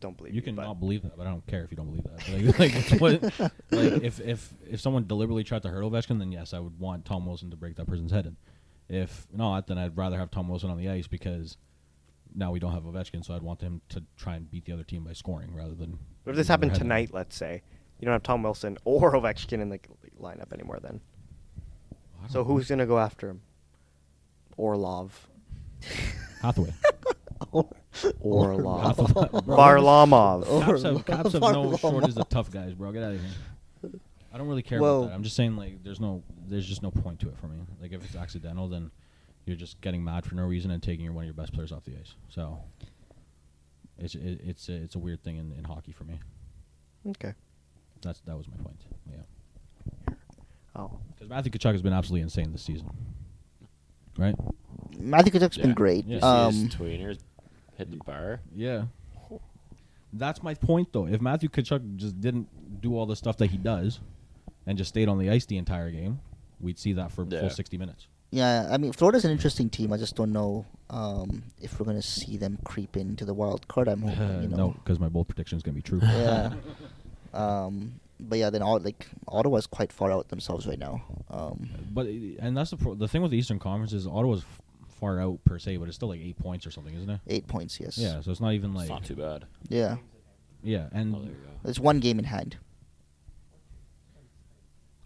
[SPEAKER 1] don't believe
[SPEAKER 3] you can
[SPEAKER 1] but
[SPEAKER 3] not believe that, but I don't care if you don't believe that. Like it's what, like if someone deliberately tried to hurt Ovechkin, then yes, I would want Tom Wilson to break that person's head in. If not, then I'd rather have Tom Wilson on the ice because now we don't have Ovechkin, so I'd want him to try and beat the other team by scoring rather than...
[SPEAKER 1] But if this happened tonight, let's say, you don't have Tom Wilson or Ovechkin in the lineup anymore then. So who's going to go after him? Orlov.
[SPEAKER 3] Hathaway.
[SPEAKER 1] Orlov. Varlamov.
[SPEAKER 3] Caps have no shortage of tough guys, bro. Get out of here. I don't really care about that. I'm just saying, like, there's just no point to it for me. Like, if it's accidental, then you're just getting mad for no reason and taking one of your best players off the ice. So it's a weird thing in hockey for me.
[SPEAKER 1] Okay.
[SPEAKER 3] That was my point. Yeah.
[SPEAKER 1] Oh.
[SPEAKER 3] Because Matthew Tkachuk has been absolutely insane this season. Right?
[SPEAKER 4] Matthew Tkachuk's been great.
[SPEAKER 2] Yeah. His tweeners hit the bar.
[SPEAKER 3] Yeah. That's my point, though. If Matthew Tkachuk just didn't do all the stuff that he does and just stayed on the ice the entire game, we'd see that for full 60 minutes.
[SPEAKER 4] Yeah, I mean, Florida's an interesting team. I just don't know if we're going to see them creep into the wild card. I'm hoping,
[SPEAKER 3] No, because my bold prediction is going to be true.
[SPEAKER 4] Yeah. But yeah, then Ottawa's quite far out themselves right now.
[SPEAKER 3] And that's the thing with the Eastern Conference is Ottawa's far out per se, but it's still like 8 points or something, isn't it?
[SPEAKER 4] 8 points, yes.
[SPEAKER 3] Yeah, so it's not even like...
[SPEAKER 2] It's not too bad.
[SPEAKER 4] Yeah.
[SPEAKER 3] Yeah, and...
[SPEAKER 2] Oh, there you go.
[SPEAKER 4] There's one game in hand.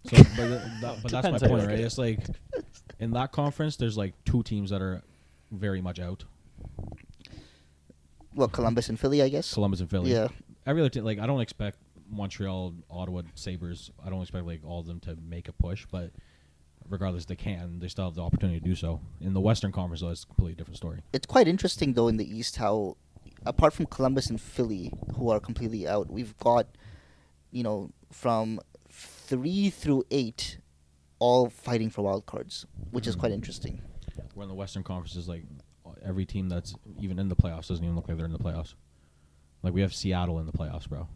[SPEAKER 3] So, but that's my point, right? It's like, in that conference, there's like 2 teams that are very much out.
[SPEAKER 4] Well, Columbus and Philly, I guess.
[SPEAKER 3] Columbus and Philly.
[SPEAKER 4] Yeah.
[SPEAKER 3] Every other team, like, I don't expect Montreal, Ottawa, Sabres, I don't expect like all of them to make a push, but regardless, they still have the opportunity to do so. In the Western Conference, though, it's a completely different story.
[SPEAKER 4] It's quite interesting, though, in the East, how, apart from Columbus and Philly, who are completely out, we've got, from 3 through 8, all fighting for wild cards, which is quite interesting.
[SPEAKER 3] Where in the Western Conference is like every team that's even in the playoffs doesn't even look like they're in the playoffs. Like we have Seattle in the playoffs, bro.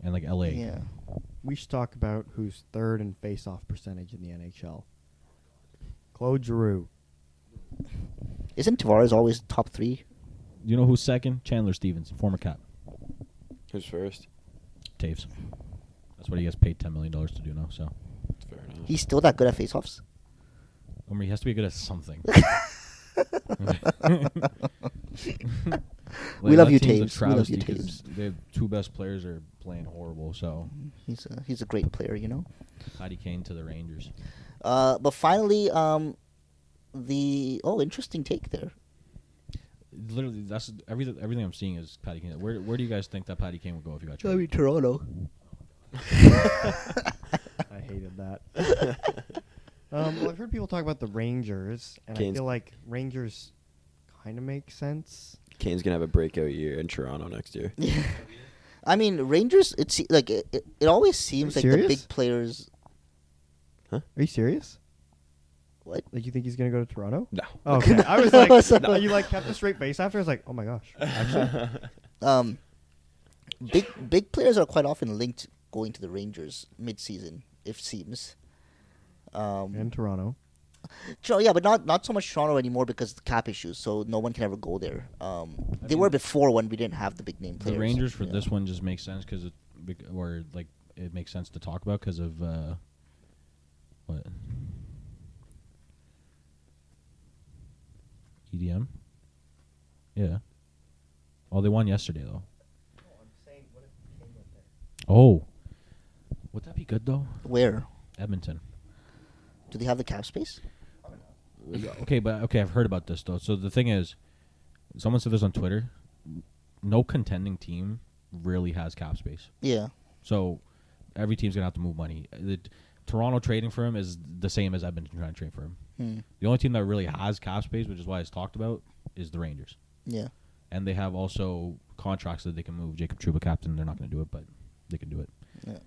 [SPEAKER 3] And like LA.
[SPEAKER 4] Yeah.
[SPEAKER 5] We should talk about who's third in face-off percentage in the NHL. Claude Giroux.
[SPEAKER 4] Isn't Tavares always top 3?
[SPEAKER 3] You know who's second? Chandler Stevens, former Cap.
[SPEAKER 2] Who's first?
[SPEAKER 3] Taves. That's what he gets paid $10 million to do now, so.
[SPEAKER 2] That's fair enough.
[SPEAKER 4] He's still that good at face-offs?
[SPEAKER 3] I mean, he has to be good at something.
[SPEAKER 4] We love you, Taves. We love you, Taves.
[SPEAKER 3] The 2 best players are playing horrible, so.
[SPEAKER 4] He's a great player,
[SPEAKER 3] Patty Kane to the Rangers.
[SPEAKER 4] But finally, interesting take there.
[SPEAKER 3] Literally, that's everything I'm seeing is Patty Kane. Where do you guys think that Patty Kane would go if you got traded?
[SPEAKER 4] Toronto.
[SPEAKER 5] I hated that. Well, I've heard people talk about the Rangers, and I feel like Rangers kind of make sense.
[SPEAKER 2] Kane's going to have a breakout year in Toronto next year.
[SPEAKER 4] I mean, Rangers. It always seems like the
[SPEAKER 5] serious?
[SPEAKER 4] big players.
[SPEAKER 5] Are you serious?
[SPEAKER 4] What?
[SPEAKER 5] Like you think he's gonna go to Toronto?
[SPEAKER 2] No.
[SPEAKER 5] Oh, okay. I was like, no, you like kept a straight face after. I was like, oh my gosh. Actually,
[SPEAKER 4] Big players are quite often linked going to the Rangers mid-season. It seems.
[SPEAKER 5] in Toronto.
[SPEAKER 4] Yeah, but not so much Toronto anymore because of the cap issues. So no one can ever go there. They were before when we didn't have the big name players.
[SPEAKER 3] The Rangers for
[SPEAKER 4] yeah.
[SPEAKER 3] this one just makes sense because it makes sense to talk about because of what EDM. Yeah. Oh, they won yesterday though. Oh, would that be good though?
[SPEAKER 4] Where
[SPEAKER 3] Edmonton.
[SPEAKER 4] do they have the cap space?
[SPEAKER 3] Okay, I've heard about this though. So the thing is, someone said this on Twitter. No contending team really has cap space.
[SPEAKER 4] Yeah.
[SPEAKER 3] So every team's gonna have to move money. Toronto trading for him is the same as Edmonton trying to trade for him. The only team that really has cap space, which is why it's talked about, is the Rangers.
[SPEAKER 4] Yeah.
[SPEAKER 3] And they have also contracts that they can move. Jacob Trouba captain, they're not going to do it, but they can do it.
[SPEAKER 4] Yeah.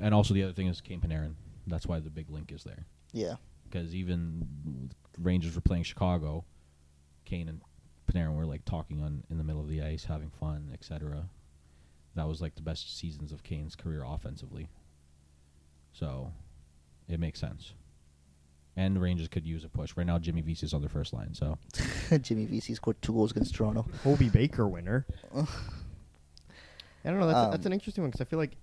[SPEAKER 3] And also the other thing is Kane Panarin. That's why the big link is there.
[SPEAKER 4] Yeah.
[SPEAKER 3] Because even Rangers were playing Chicago, Kane and Panarin were like talking in the middle of the ice, having fun, etc. That was like the best seasons of Kane's career offensively. So it makes sense. And the Rangers could use a push. Right now, Jimmy Vesey's on their first line, so.
[SPEAKER 4] Jimmy Vesey scored 2 goals against Toronto.
[SPEAKER 5] Hobie Baker winner. I don't know. That's an interesting one because I feel like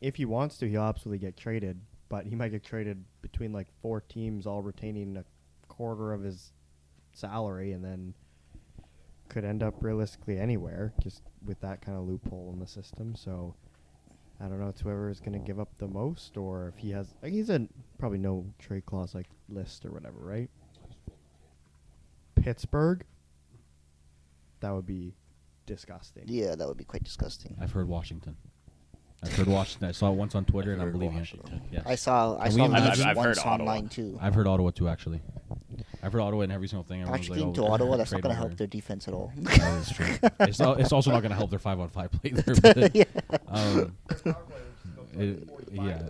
[SPEAKER 5] if he wants to, he'll absolutely get traded. But he might get traded between like 4 teams, all retaining a quarter of his salary, and then could end up realistically anywhere just with that kind of loophole in the system. So I don't know. It's whoever is going to give up the most, or if he has, like, he's a probably no trade clause like list or whatever, right? Pittsburgh. That would be disgusting.
[SPEAKER 4] Yeah, that would be quite disgusting.
[SPEAKER 3] I've heard Washington. I saw it once on Twitter, and I'm believing
[SPEAKER 2] Washington.
[SPEAKER 3] it. Yes.
[SPEAKER 4] I saw
[SPEAKER 3] Can we-
[SPEAKER 4] memes
[SPEAKER 2] I've
[SPEAKER 4] once
[SPEAKER 2] heard Ottawa.
[SPEAKER 4] online too.
[SPEAKER 3] I've heard Ottawa too, actually. I've heard Ottawa in every single thing. Everyone's
[SPEAKER 4] Actually,
[SPEAKER 3] like,
[SPEAKER 4] to Ottawa, that's not
[SPEAKER 3] trade
[SPEAKER 4] going to
[SPEAKER 3] over.
[SPEAKER 4] help their defense at all.
[SPEAKER 3] That is true. It's also not going to help their 5-on-5 play either. But,
[SPEAKER 4] Yeah.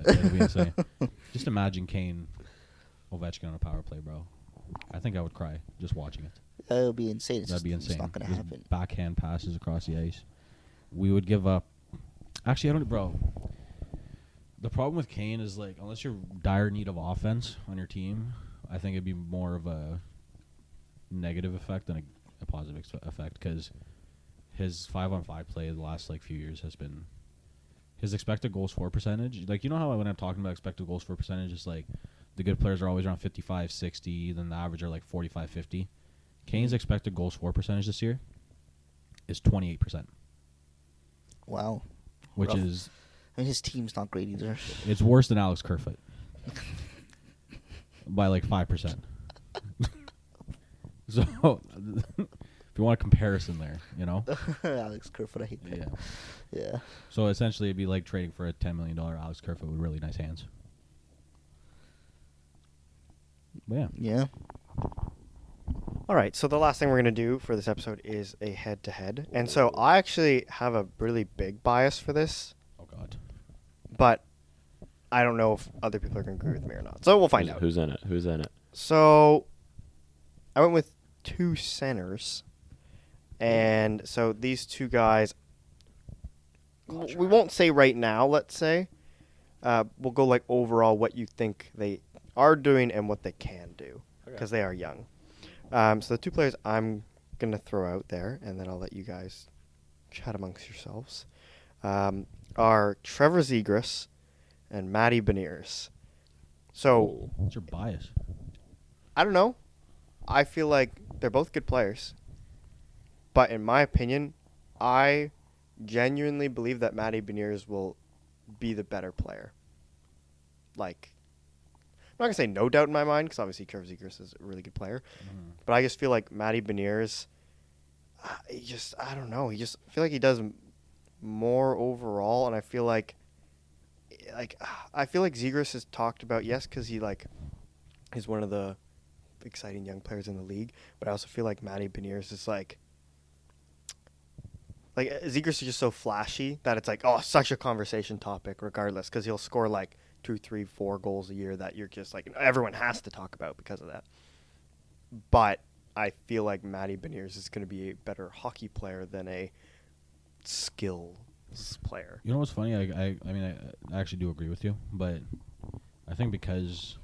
[SPEAKER 3] it'll be insane. Just imagine Kane, Ovechkin on a power play, bro. I think I would cry just watching it.
[SPEAKER 4] That would be insane.
[SPEAKER 3] That'd be insane.
[SPEAKER 4] It's not going to
[SPEAKER 3] Just
[SPEAKER 4] happen.
[SPEAKER 3] Backhand passes across the ice. We would give up. Actually, I don't, bro. The problem with Kane is, like, unless you're dire need of offense on your team, I think it'd be more of a negative effect than a positive effect because his 5-on-5 play the last like few years has been his expected goals for percentage. Like, you know how when I'm talking about expected goals for percentage, it's like the good players are always around 55, 60, then the average are like 45, 50. Kane's expected goals for percentage this year is 28%,
[SPEAKER 4] Wow.
[SPEAKER 3] which
[SPEAKER 4] Rough.
[SPEAKER 3] is
[SPEAKER 4] I mean, his team's not great either.
[SPEAKER 3] it's worse than Alex Kerfoot by like 5%. So if you want a comparison there, you know.
[SPEAKER 4] Alex Kerfoot, I hate that.
[SPEAKER 3] Yeah.
[SPEAKER 4] Yeah.
[SPEAKER 3] So essentially, it'd be like trading for a $10 million Alex Kerfoot with really nice hands. But yeah.
[SPEAKER 4] Yeah.
[SPEAKER 1] All right, so the last thing we're going to do for this episode is a head-to-head. And so I actually have a really big bias for this,
[SPEAKER 3] Oh God.
[SPEAKER 1] but I don't know if other people are going to agree with me or not. So we'll find out.
[SPEAKER 2] Who's in it? Who's in it?
[SPEAKER 1] So I went with 2 centers. And so these 2 guys, we won't say right now, let's say. We'll go like overall what you think they are doing and what they can do because they are young. So the 2 players I'm going to throw out there, and then I'll let you guys chat amongst yourselves, are Trevor Zegras and Matty Beniers. So
[SPEAKER 3] What's your bias?
[SPEAKER 1] I don't know. I feel like they're both good players. But in my opinion, I genuinely believe that Matty Beniers will be the better player. Like, I'm not going to say no doubt in my mind, because obviously Trevor Zegras is a really good player. But I just feel like Matty Beniers, I don't know. I feel like he does more overall, and I feel like Zegras is talked about, yes, because he, like, is one of the exciting young players in the league, but I also feel like Matty Beniers is, like like Zegras is just so flashy that it's like, oh, such a conversation topic regardless, because he'll score like 2, 3, 4 goals a year that you're just like, everyone has to talk about because of that. But I feel like Matty Beniers is going to be a better hockey player than a skills player.
[SPEAKER 3] You know what's funny? I mean, I actually do agree with you, but I think because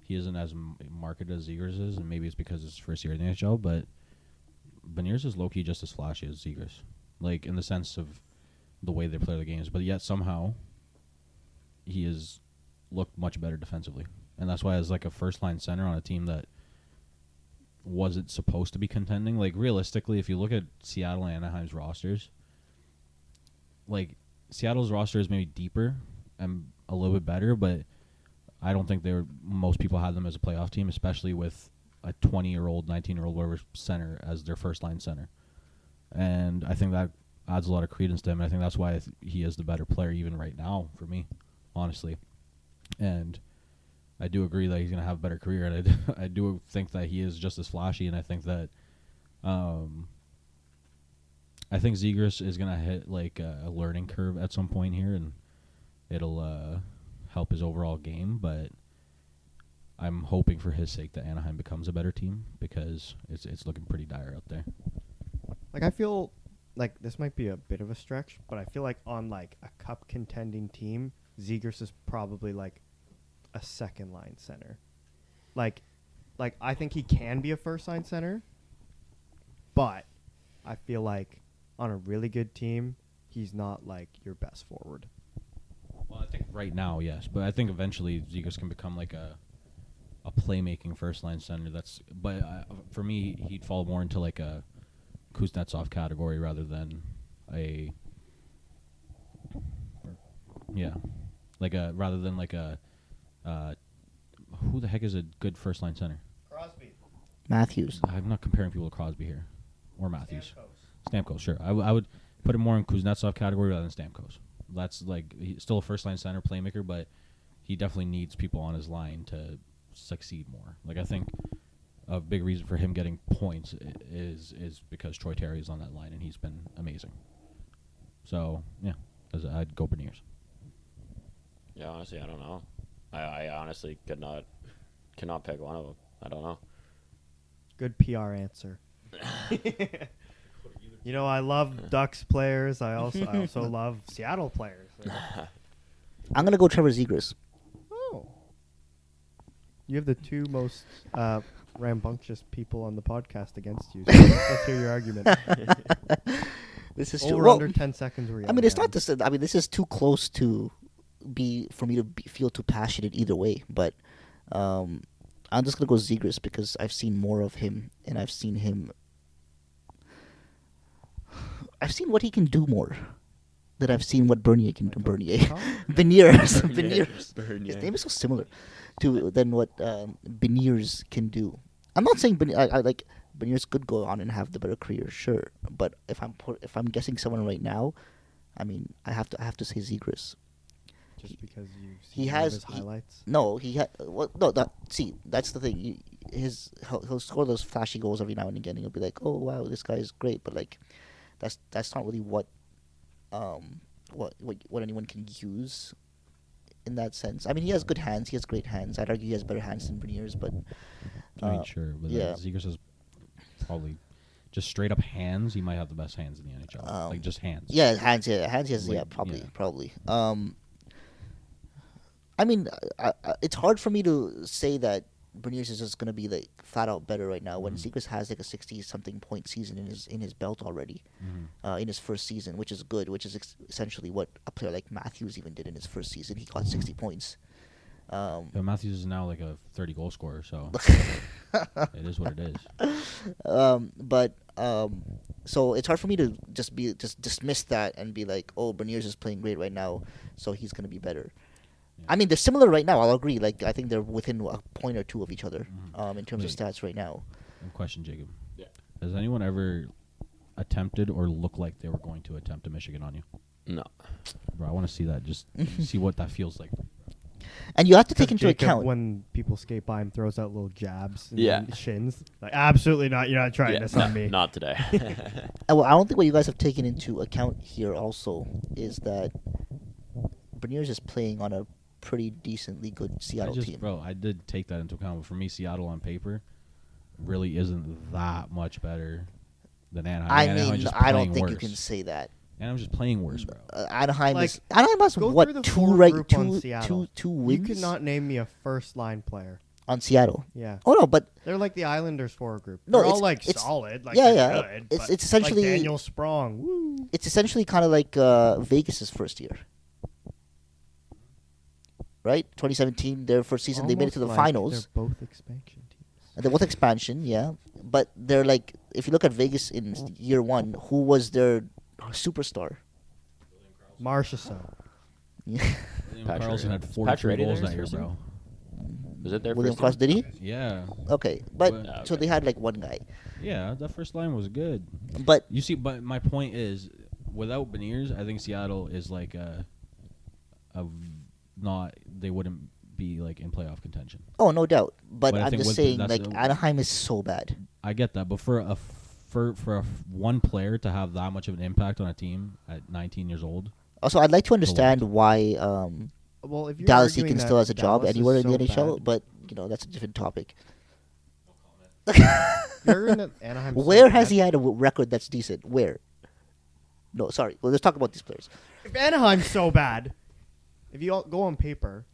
[SPEAKER 3] he isn't as marketed as Zegras is, and maybe it's because it's his first year in the NHL, but Beniers is low-key just as flashy as Zegras, like in the sense of the way they play the games, but yet somehow he has looked much better defensively, and that's why as like a first-line center on a team that wasn't supposed to be contending. Like realistically, if you look at Seattle and Anaheim's rosters, like Seattle's roster is maybe deeper and a little bit better, but I don't think most people had them as a playoff team, especially with a 20-year-old, 19-year-old, whatever center as their first-line center. And I think that adds a lot of credence to him. And I think that's why he is the better player even right now for me, honestly. And I do agree that he's going to have a better career. And I do think that he is just as flashy. And I think that Zegras is going to hit like a learning curve at some point here, and it'll help his overall game. But I'm hoping for his sake that Anaheim becomes a better team, because it's looking pretty dire out there.
[SPEAKER 5] Like, I feel like this might be a bit of a stretch, but I feel like on like a cup contending team, Zegras is probably like a second line center. Like I think he can be a first line center, but I feel like on a really good team, he's not like your best forward.
[SPEAKER 3] Well, I think right now, yes, but I think eventually Zegras can become like a playmaking first line center. But for me, he'd fall more into like a Kuznetsov category rather than who the heck is a good first line center?
[SPEAKER 5] Crosby.
[SPEAKER 4] Matthews.
[SPEAKER 3] I'm not comparing people to Crosby here or Matthews. Stamkos, sure. I would put him more in Kuznetsov category rather than Stamkos. That's like, he's still a first line center playmaker, but he definitely needs people on his line to succeed more. Like, I think a big reason for him getting points is because Troy Terry is on that line and he's been amazing. So yeah, I'd go Beniers.
[SPEAKER 2] Yeah, honestly, I don't know. I honestly cannot pick one of them. I don't know.
[SPEAKER 5] Good PR answer. You know, I love Ducks players. I also love Seattle players.
[SPEAKER 4] I'm gonna go Trevor Zegras.
[SPEAKER 5] Oh, you have the two most rambunctious people on the podcast against you. So let's hear your argument.
[SPEAKER 4] This is
[SPEAKER 5] over
[SPEAKER 4] too,
[SPEAKER 5] under 10 seconds.
[SPEAKER 4] I mean, it's not this. I mean, this is too close to for me to feel too passionate either way. But I'm just gonna go Zegras because I've seen more of him, and I've seen what he can do more than I've seen what Bernier can do. Beniers. His name is so similar than what Beniers can do. I'm not saying Beniers could go on and have the better career, sure. But if I'm guessing someone right now, I mean, I have to say Zegras.
[SPEAKER 5] Just because you've seen his highlights? That's the thing. He'll score those flashy goals every now and again, and you'll be like, oh wow, this guy's great. But like, that's not really what anyone can use in that sense. I mean, he has good hands. He has great hands. I'd argue he has better hands than Beniers, but
[SPEAKER 3] I mean, sure, but
[SPEAKER 4] yeah.
[SPEAKER 3] Zegras is probably just straight up hands. He might have the best hands in the NHL, like just hands.
[SPEAKER 4] Yeah, hands. Yeah, hands. Yes,
[SPEAKER 3] Like,
[SPEAKER 4] yeah, probably,
[SPEAKER 3] yeah.
[SPEAKER 4] probably. I mean, it's hard for me to say that Beniers is just going to be like flat out better right now when Zegras has like a 60-something point season in his belt already, in his first season, which is good. Which is essentially what a player like Matthews even did in his first season. He got 60 points.
[SPEAKER 3] But Matthews is now like a 30-goal scorer, so it is what it is.
[SPEAKER 4] So it's hard for me to just dismiss that and be like, oh, Beniers is playing great right now, so he's going to be better.
[SPEAKER 3] Yeah.
[SPEAKER 4] I mean, they're similar right now. I'll agree. Like, I think they're within a point or two of each other, in terms of stats right now.
[SPEAKER 3] One question, Jacob.
[SPEAKER 2] Yeah.
[SPEAKER 3] Has anyone ever attempted or looked like they were going to attempt a Michigan on you?
[SPEAKER 2] No.
[SPEAKER 3] Bro, I want to see that. Just see what that feels like.
[SPEAKER 4] And you have to take
[SPEAKER 5] 'Cause
[SPEAKER 4] into
[SPEAKER 5] Jacob,
[SPEAKER 4] account.
[SPEAKER 5] when people skate by him, throws out little jabs and
[SPEAKER 2] Yeah.
[SPEAKER 5] shins. Like, absolutely not. You're not trying
[SPEAKER 2] Yeah,
[SPEAKER 5] this
[SPEAKER 2] no,
[SPEAKER 5] on me.
[SPEAKER 2] not today.
[SPEAKER 4] Well, I don't think what you guys have taken into account here also is that Beniers is playing on a pretty decently good Seattle team.
[SPEAKER 3] Bro, I did take that into account. But for me, Seattle on paper really isn't that much better than Anaheim.
[SPEAKER 4] I
[SPEAKER 3] Anaheim's
[SPEAKER 4] mean,
[SPEAKER 3] just
[SPEAKER 4] I don't
[SPEAKER 3] playing
[SPEAKER 4] think you
[SPEAKER 3] worse.
[SPEAKER 4] can say that.
[SPEAKER 3] Anaheim's just playing worse, bro.
[SPEAKER 4] Anaheim
[SPEAKER 5] Like,
[SPEAKER 4] is Anaheim has
[SPEAKER 5] go
[SPEAKER 4] what
[SPEAKER 5] through the
[SPEAKER 4] two
[SPEAKER 5] full
[SPEAKER 4] right
[SPEAKER 5] group on Seattle.
[SPEAKER 4] two
[SPEAKER 5] You
[SPEAKER 4] wins
[SPEAKER 5] could not name me a first line player.
[SPEAKER 4] on Seattle.
[SPEAKER 5] Yeah.
[SPEAKER 4] Oh no, but
[SPEAKER 5] They're like the Islanders forward group.
[SPEAKER 4] No,
[SPEAKER 5] They're all
[SPEAKER 4] it's-
[SPEAKER 5] like
[SPEAKER 4] it's-
[SPEAKER 5] solid. Like
[SPEAKER 4] yeah,
[SPEAKER 5] they're
[SPEAKER 4] yeah.
[SPEAKER 5] Good,
[SPEAKER 4] It's-
[SPEAKER 5] but,
[SPEAKER 4] it's essentially-
[SPEAKER 5] like Daniel Sprong. Woo.
[SPEAKER 4] it's essentially kind of like Vegas's first year. Right? 2017, their first season, they made it to the
[SPEAKER 5] Almost like
[SPEAKER 4] finals.
[SPEAKER 5] They're both expansion teams.
[SPEAKER 4] They're both expansion, yeah. But they're like, if you look at Vegas in year one, who was their superstar?
[SPEAKER 5] Marchessault.
[SPEAKER 3] William
[SPEAKER 2] Patrick-
[SPEAKER 3] Carlson had
[SPEAKER 2] Patrick
[SPEAKER 3] 43
[SPEAKER 2] Ready
[SPEAKER 3] goals
[SPEAKER 2] there
[SPEAKER 3] that year,
[SPEAKER 2] his first
[SPEAKER 3] bro.
[SPEAKER 2] Was it their
[SPEAKER 4] William
[SPEAKER 2] first
[SPEAKER 4] Cross, did he?
[SPEAKER 3] Yeah.
[SPEAKER 4] Okay, but
[SPEAKER 3] But-
[SPEAKER 4] so they had like one guy.
[SPEAKER 3] Yeah, that first line was good.
[SPEAKER 4] But
[SPEAKER 3] You see, but my point is, without Beniers, I think Seattle is like not. They wouldn't be like in playoff contention.
[SPEAKER 4] oh, no doubt. But
[SPEAKER 3] But I
[SPEAKER 4] I'm
[SPEAKER 3] think
[SPEAKER 4] just
[SPEAKER 3] with
[SPEAKER 4] saying,
[SPEAKER 3] that's
[SPEAKER 4] like
[SPEAKER 3] the-
[SPEAKER 4] Anaheim is so bad.
[SPEAKER 3] I get that, but for one player to have that much of an impact on a team at 19 years old,
[SPEAKER 4] Also, I'd like to
[SPEAKER 3] lot.
[SPEAKER 4] understand why
[SPEAKER 5] Well, if you're
[SPEAKER 4] Dallas
[SPEAKER 5] arguing
[SPEAKER 4] Eakins
[SPEAKER 5] that
[SPEAKER 4] still has a job
[SPEAKER 5] Dallas is
[SPEAKER 4] anywhere in the
[SPEAKER 5] so
[SPEAKER 4] NHL,
[SPEAKER 5] bad,
[SPEAKER 4] but that's a different topic.
[SPEAKER 5] you're in the Anaheim.
[SPEAKER 4] Where has he had a record that's decent? Where? No, sorry. Well, let's talk about these players.
[SPEAKER 5] If Anaheim's so bad, if you all go on paper,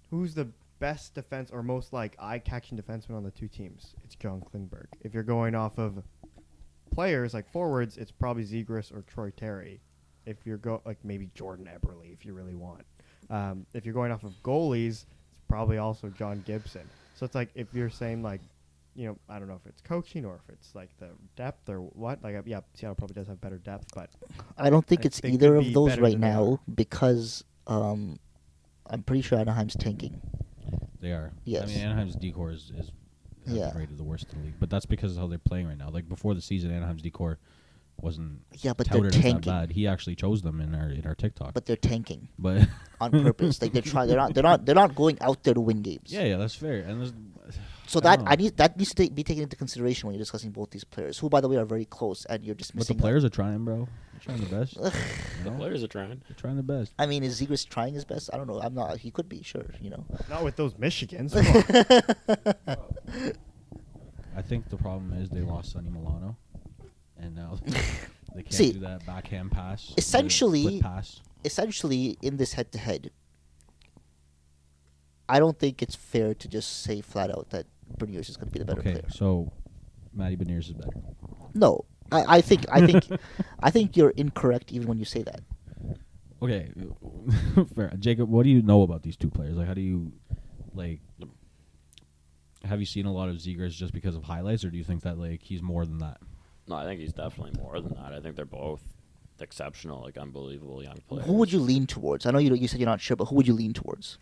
[SPEAKER 5] who's the best defense or most like eye-catching defenseman on the two teams? It's John Klingberg. If you're going off of players like forwards, it's probably Zegras or Troy Terry. If you're like maybe Jordan Eberle, if you really want. If you're going off of goalies, it's probably also John Gibson. So it's like if you're saying like, I don't know if it's coaching or if it's like the depth or what. Like, yeah, Seattle probably does have better depth, but
[SPEAKER 4] I don't think
[SPEAKER 5] I
[SPEAKER 4] it's
[SPEAKER 5] think
[SPEAKER 4] either
[SPEAKER 5] could
[SPEAKER 4] of
[SPEAKER 5] be
[SPEAKER 4] those
[SPEAKER 5] better
[SPEAKER 4] right
[SPEAKER 5] than they
[SPEAKER 4] now
[SPEAKER 5] are.
[SPEAKER 4] because I'm pretty sure Anaheim's tanking.
[SPEAKER 3] they are.
[SPEAKER 4] Yes.
[SPEAKER 3] I mean, Anaheim's decor is
[SPEAKER 4] Yeah.
[SPEAKER 3] rated the worst in the league, but that's because of how they're playing right now. Like before the season, Anaheim's decor wasn't
[SPEAKER 4] Yeah, but they're
[SPEAKER 3] touted as that
[SPEAKER 4] tanking.
[SPEAKER 3] bad. He actually chose them in our TikTok.
[SPEAKER 4] But they're tanking
[SPEAKER 3] But
[SPEAKER 4] on purpose. Like they're not going out there to win games.
[SPEAKER 3] yeah, that's fair. And
[SPEAKER 4] So
[SPEAKER 3] I
[SPEAKER 4] that
[SPEAKER 3] don't know.
[SPEAKER 4] that needs to be taken into consideration when you're discussing both these players, who by the way are very close, and you're
[SPEAKER 3] but
[SPEAKER 4] dismissing.
[SPEAKER 3] the players are trying, bro. They're trying the best.
[SPEAKER 4] Ugh.
[SPEAKER 3] You
[SPEAKER 2] The
[SPEAKER 3] know?
[SPEAKER 2] players are trying.
[SPEAKER 3] They're trying the best.
[SPEAKER 4] I mean, is Zegras trying his best? I don't know. I'm not. He could be, sure.
[SPEAKER 5] not with those Michigans. Come on.
[SPEAKER 3] I think the problem is they lost Sonny Milano, and now they can't
[SPEAKER 4] See,
[SPEAKER 3] do that backhand pass. the
[SPEAKER 4] essentially-
[SPEAKER 3] split pass.
[SPEAKER 4] Essentially, in this head-to-head, I don't think it's fair to just say flat out that Beniers is going to be the better
[SPEAKER 3] Okay,
[SPEAKER 4] player.
[SPEAKER 3] so Matty Beniers is better.
[SPEAKER 4] No, I think I think you're incorrect even when you say that.
[SPEAKER 3] Okay, fair. Jacob, what do you know about these two players? Like, how do you like? Have you seen a lot of Zegras just because of highlights, or do you think that like he's more than that?
[SPEAKER 2] No, I think he's definitely more than that. I think they're both exceptional, like unbelievable young players.
[SPEAKER 4] Who would you lean towards? I know you said you're not sure, but who would you lean towards?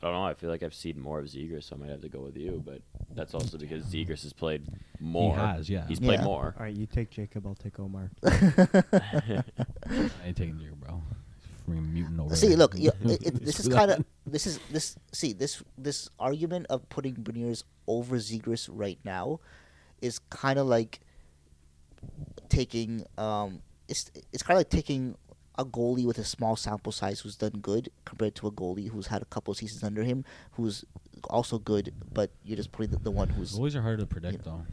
[SPEAKER 2] I don't know. I feel like I've seen more of Zegras, so I might have to go with you. But that's also because Zegras has played more.
[SPEAKER 3] He has, yeah.
[SPEAKER 2] He's played
[SPEAKER 4] Yeah.
[SPEAKER 2] more.
[SPEAKER 5] All right, you take Jacob. I'll take Omar.
[SPEAKER 3] I ain't taking Zegras, bro. Freaking mutant over
[SPEAKER 4] See,
[SPEAKER 3] there.
[SPEAKER 4] look, this is
[SPEAKER 3] Do
[SPEAKER 4] kind
[SPEAKER 3] that.
[SPEAKER 4] of this argument of putting Beniers over Zegras right now is kind of like taking it's kind of like taking a goalie with a small sample size who's done good compared to a goalie who's had a couple of seasons under him who's also good, but you're just putting the one who's
[SPEAKER 3] Goalies are hard to predict, though.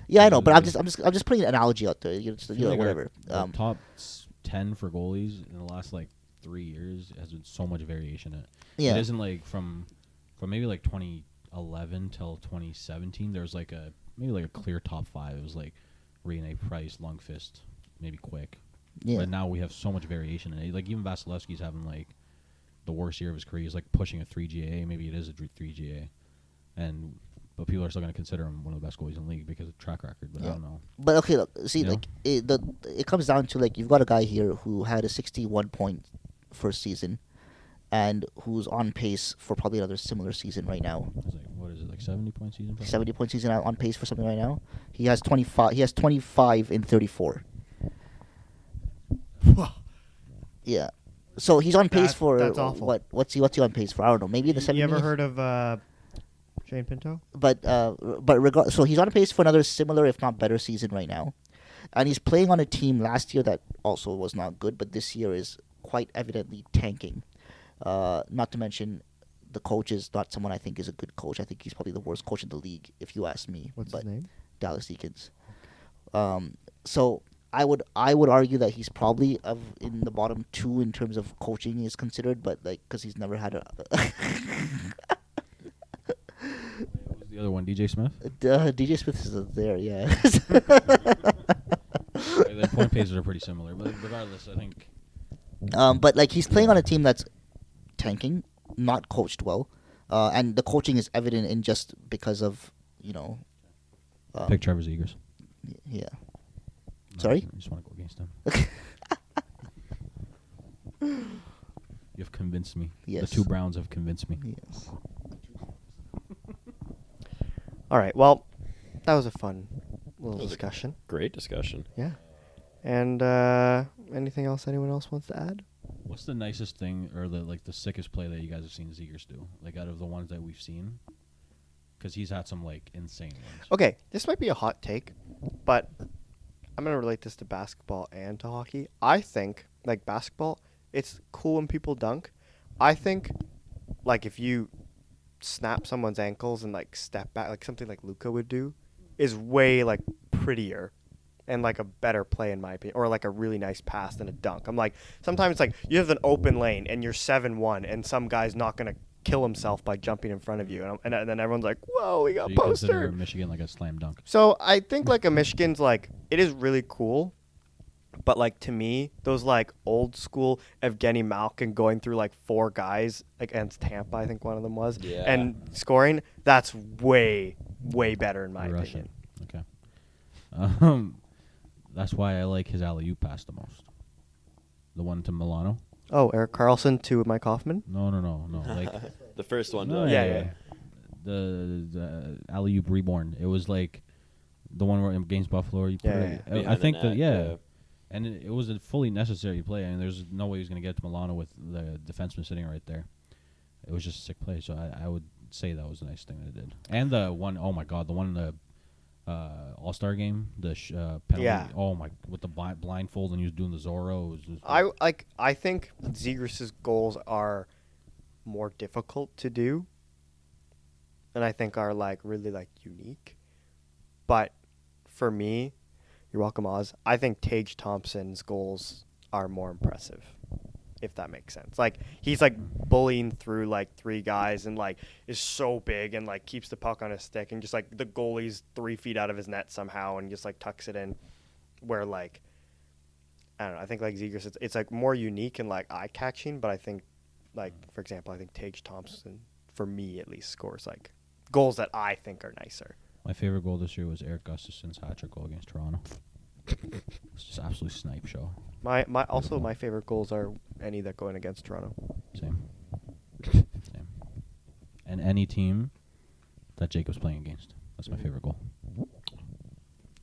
[SPEAKER 4] yeah, I know, but I'm just putting an analogy out there.
[SPEAKER 3] I feel like
[SPEAKER 4] Whatever.
[SPEAKER 3] our top 10 for goalies in the last like 3 years has been so much variation in it.
[SPEAKER 4] Yeah.
[SPEAKER 3] It isn't like from maybe like 2011 till 2017. There was like maybe like a clear top 5. It was like Rene, Price, Lundqvist, maybe Quick.
[SPEAKER 4] Yeah.
[SPEAKER 3] But now we have so much variation in it. Like even Vasilevsky's having like the worst year of his career. He's like pushing a 3 GA. Maybe it is a 3 GA, but people are still going to consider him one of the best goalies in the league because of track record. But I don't know.
[SPEAKER 4] But okay, look, see,
[SPEAKER 3] You know?
[SPEAKER 4] like it comes down to like you've got a guy here who had a 61 point first season, and who's on pace for probably another similar season right now.
[SPEAKER 3] It's like what is it, like 70-point season? Probably?
[SPEAKER 4] 70 point season on pace for something right now. He has 25. He has 25 in 34. Yeah. So he's on pace for
[SPEAKER 5] that's awful.
[SPEAKER 4] What's he on pace for? I don't know. Maybe in the 70s.
[SPEAKER 5] You ever heard of Shane Pinto?
[SPEAKER 4] But so he's on pace for another similar, if not better, season right now, and he's playing on a team last year that also was not good, but this year is quite evidently tanking. Not to mention, the coach is not someone I think is a good coach. I think he's probably the worst coach in the league, if you ask me.
[SPEAKER 5] What's his name?
[SPEAKER 4] Dallas Eakins. So I would argue that he's probably in the bottom 2 in terms of coaching is considered, but like because he's never had a.
[SPEAKER 3] Who's the other one? DJ Smith.
[SPEAKER 4] DJ Smith is there, yeah.
[SPEAKER 3] Their point paces are pretty similar, but regardless, I think.
[SPEAKER 4] But like he's playing on a team that's tanking, not coached well, and the coaching is evident in just because of
[SPEAKER 3] Pick Trevor Zegras.
[SPEAKER 4] Yeah.
[SPEAKER 3] No,
[SPEAKER 4] Sorry?
[SPEAKER 3] I just want to go against him. You've convinced me.
[SPEAKER 4] Yes.
[SPEAKER 3] The 2 Browns have convinced me.
[SPEAKER 4] Yes.
[SPEAKER 1] All right. Well, that was a fun little discussion.
[SPEAKER 2] Great discussion.
[SPEAKER 1] Yeah. And anything else anyone else wants to add?
[SPEAKER 3] What's the nicest thing or the sickest play that you guys have seen Zegers do? Like out of the ones that we've seen? Because he's had some insane ones.
[SPEAKER 1] Okay, this might be a hot take, but I'm going to relate this to basketball and to hockey. I think, basketball, it's cool when people dunk. I think, if you snap someone's ankles and, step back, something like Luka would do, is way, prettier and, a better play, in my opinion. Or, a really nice pass than a dunk. I'm sometimes, you have an open lane and you're 7-1 and some guy's not going to kill himself by jumping in front of you. And then everyone's like, whoa, we got
[SPEAKER 3] so you
[SPEAKER 1] poster.
[SPEAKER 3] consider Michigan a slam dunk?
[SPEAKER 1] So I think a Michigan's it is really cool, but to me those old school Evgeny Malkin going through 4 guys against Tampa, I think one of them was, and scoring, that's way better in my opinion.
[SPEAKER 3] Okay. That's why I like his alley-oop pass the most. The one to Milano.
[SPEAKER 1] Oh, Eric Carlson to Mike Hoffman?
[SPEAKER 3] No.
[SPEAKER 2] The first one.
[SPEAKER 3] No,
[SPEAKER 1] yeah.
[SPEAKER 3] The alley-oop reborn. It was the one where against Buffalo. You put it,
[SPEAKER 2] Behind
[SPEAKER 3] I think
[SPEAKER 2] the net,
[SPEAKER 3] that and it was a fully necessary play. I mean, there's no way he was going to get to Milano with the defenseman sitting right there. It was just a sick play. So I would say that was a nice thing that it did. And the one, oh my God, the one in the All-Star game, the penalty.
[SPEAKER 1] Yeah.
[SPEAKER 3] Oh my, with the blindfold and he was doing the Zorro. It was just,
[SPEAKER 1] I think Zegras' goals are more difficult to do, and I think are really unique. But for me, you're welcome, Oz. I think Tage Thompson's goals are more impressive, if that makes sense. He's bullying through 3 guys and is so big and keeps the puck on his stick and just the goalie's 3 feet out of his net somehow and just tucks it in. Where I don't know. I think Zegras, it's more unique and eye catching. But I think for example, I think Tage Thompson, for me at least, scores goals that I think are nicer.
[SPEAKER 3] my favorite goal this year was Eric Gustafson's hat-trick goal against Toronto. It's just absolutely snipe show.
[SPEAKER 1] My favorite goals are any that go in against Toronto.
[SPEAKER 3] Same. And any team that Jacob's playing against. That's my favorite goal.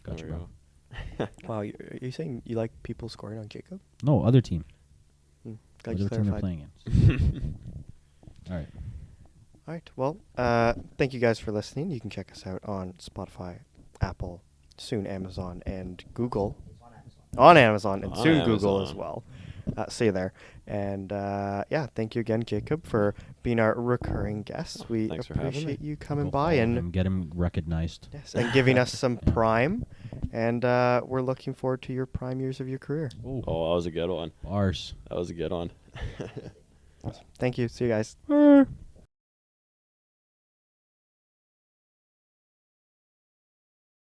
[SPEAKER 3] Gotcha,
[SPEAKER 2] There we
[SPEAKER 3] bro.
[SPEAKER 2] go.
[SPEAKER 1] Wow, are you saying you like people scoring on Jacob?
[SPEAKER 3] No, other team.
[SPEAKER 1] Glad
[SPEAKER 3] Whatever
[SPEAKER 1] you
[SPEAKER 3] team they're
[SPEAKER 1] clarified.
[SPEAKER 3] playing against. All right.
[SPEAKER 1] All right. Well, thank you guys for listening. You can check us out on Spotify, Apple, soon Amazon, and Google. On Amazon, and
[SPEAKER 2] On
[SPEAKER 1] soon Google as
[SPEAKER 2] Amazon.
[SPEAKER 1] well. See you there. And thank you again, Jacob, for being our recurring guest. We
[SPEAKER 2] Thanks for having
[SPEAKER 1] appreciate
[SPEAKER 2] me.
[SPEAKER 1] you coming
[SPEAKER 3] Go
[SPEAKER 1] by
[SPEAKER 3] follow
[SPEAKER 1] and
[SPEAKER 3] him, get him recognized.
[SPEAKER 1] yes, and giving us some prime. And we're looking forward to your prime years of your career.
[SPEAKER 3] Ooh.
[SPEAKER 2] Oh, that was a good one.
[SPEAKER 3] Bars.
[SPEAKER 2] That was a good one.
[SPEAKER 1] Thank you. See you guys.